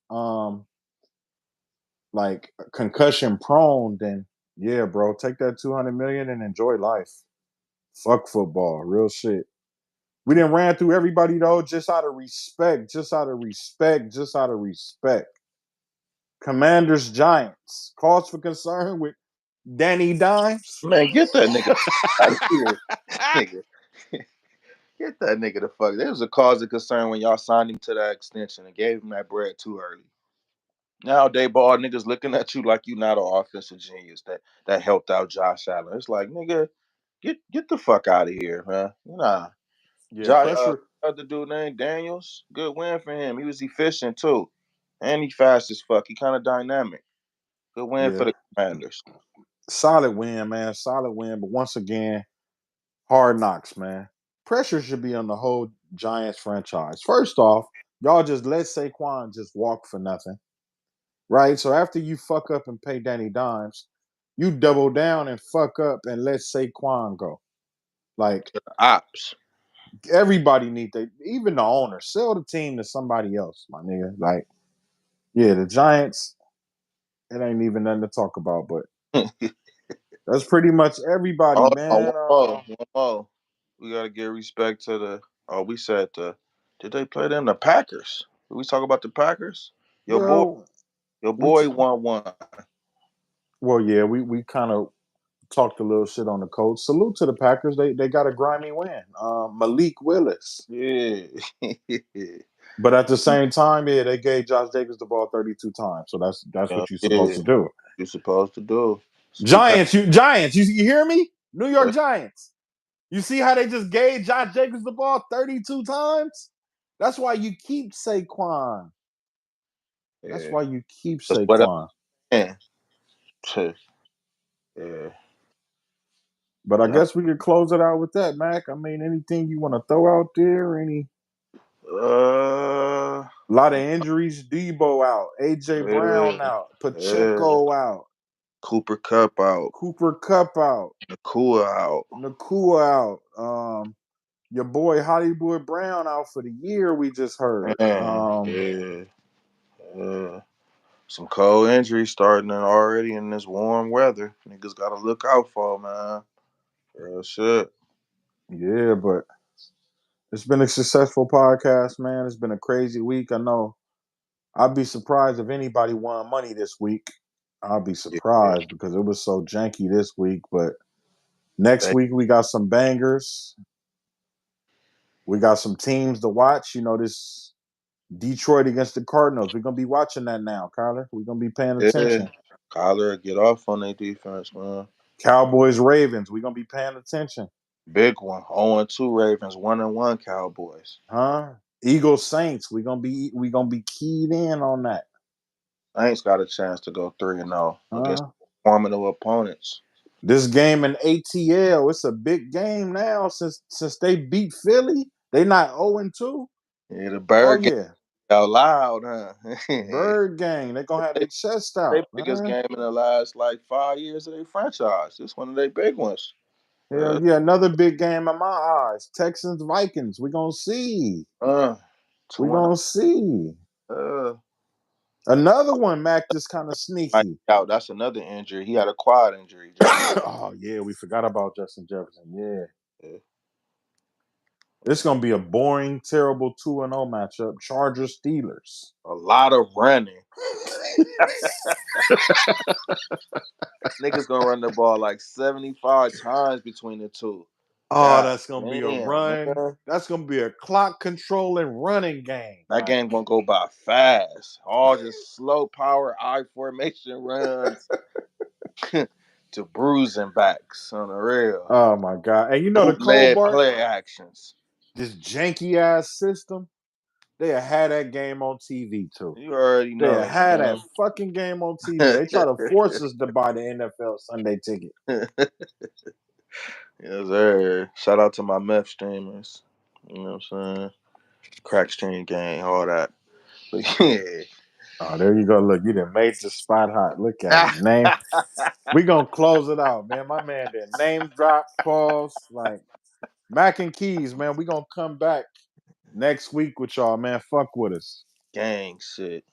concussion prone, then yeah, bro, take that 200 million and enjoy life. Fuck football, real shit. We didn't ran through everybody though, just out of respect, just out of respect, just out of respect. Commanders Giants. Cause for concern with Danny Dimes. Man, get that nigga out of here, nigga. Get that nigga the fuck. There was a cause of concern when y'all signed him to that extension and gave him that bread too early. Now they ball niggas looking at you like you not an offensive genius that helped out Josh Allen. It's like nigga, get the fuck out of here, man. Nah, Yeah, Josh, pressure. other dude named Daniels, good win for him. He was efficient too, and he fast as fuck. He kind of dynamic. Good win for Yeah. the Commanders. Solid win, man. Solid win. But once again, hard knocks, man. Pressure should be on the whole Giants franchise. First off, y'all just let Saquon just walk for nothing. Right? So after you fuck up and pay Danny Dimes, you double down and fuck up and let Saquon go. Like Ops. everybody need that, even the owner, sell the team to somebody else, my nigga. Like, yeah, the Giants, it ain't even nothing to talk about, but that's pretty much everybody, Hold on, man. one more, one more. We gotta give respect to the. Oh, we said the. Did they play them? The Packers. Did we talk about the Packers? Your boy, Yo, your we boy won one. well, yeah, we kind of talked a little shit on the coach. Salute to the Packers. They got a grimy win. Malik Willis. Yeah, But at the same time, yeah, they gave Josh Jacobs the ball 32 times. So that's yeah, what you're supposed yeah. to do. You're supposed to do. Speak out. Giants, you hear me? New York Giants. You see how they just gave Josh Jacobs the ball 32 times? That's why you keep Saquon. That's Yeah, why you keep that's what I'm Saquon. saying. Yeah, But I yeah. guess we could close it out with that, Mac. I mean, anything you want to throw out there? Any Uh, a lot of injuries. Debo out, AJ Brown yeah, out, yeah. Pacheco out, Cooper Cup out. Cooper Cup out, Nakua out. Nakua out. Your boy Hollywood Brown out for the year. We just heard. Man, yeah, yeah. Some cold injuries starting already in this warm weather. Niggas gotta look out for, man. Real shit. Yeah, but it's been a successful podcast, man. It's been a crazy week. I know. I'd be surprised if anybody won money this week. I'll be Yeah, surprised because it was so janky this week. But next they, week we got some bangers. We got some teams to watch. You know, this Detroit against the Cardinals. We're gonna be watching that now, Kyler. We're gonna be paying yeah. attention. Kyler get off on their defense, man. Cowboys Ravens. We're gonna be paying attention. Big one. 0-2 Ravens, 1-1 Cowboys. Huh? Eagles Saints. We gonna be keyed in on that. Saints got a chance to go 3-0 against Huh? formidable opponents. This game in ATL, it's a big game now since they beat Philly. They not 0-2. Yeah, the Oh bird game yeah. out loud, huh? Bird gang. They gonna have they, their chest they out, biggest man. game in the last like 5 years of their franchise. This one of their big ones. Hell yeah, another big game in my eyes. Texans Vikings. We gonna see. Uh, We 2-0. gonna see. Uh, Another one, Mac, just kind of Mike sneaky. out. That's another injury. He had a quad injury. Justin. Oh yeah, we forgot about Justin Jefferson. Yeah. Yeah. It's gonna be a boring, terrible 2-0 matchup. Chargers Steelers. A lot of running. Niggas gonna run the ball like 75 times between the two. Oh, God that's gonna be a damn, run. nigga. That's gonna be a clock controlling running game. That Like, game gonna go by fast. All just slow power I formation runs to bruising backs on the real. oh my god! And you know the cold Bootleg part? play actions. This janky ass system. They had that game on TV too. You already They know, had that man. fucking game on TV. They try to force us to buy the NFL Sunday ticket. Yes, sir. Shout out to my meth streamers. You know what I'm saying? Crack stream gang, all that. But Oh, there you go. Look, you done made the spot hot. Look at yeah. him. Name. We gonna close it out, man. My man did name drop, pause, like Mac and Keys, man. We gonna come back next week with y'all, man. Fuck with us. Gang shit.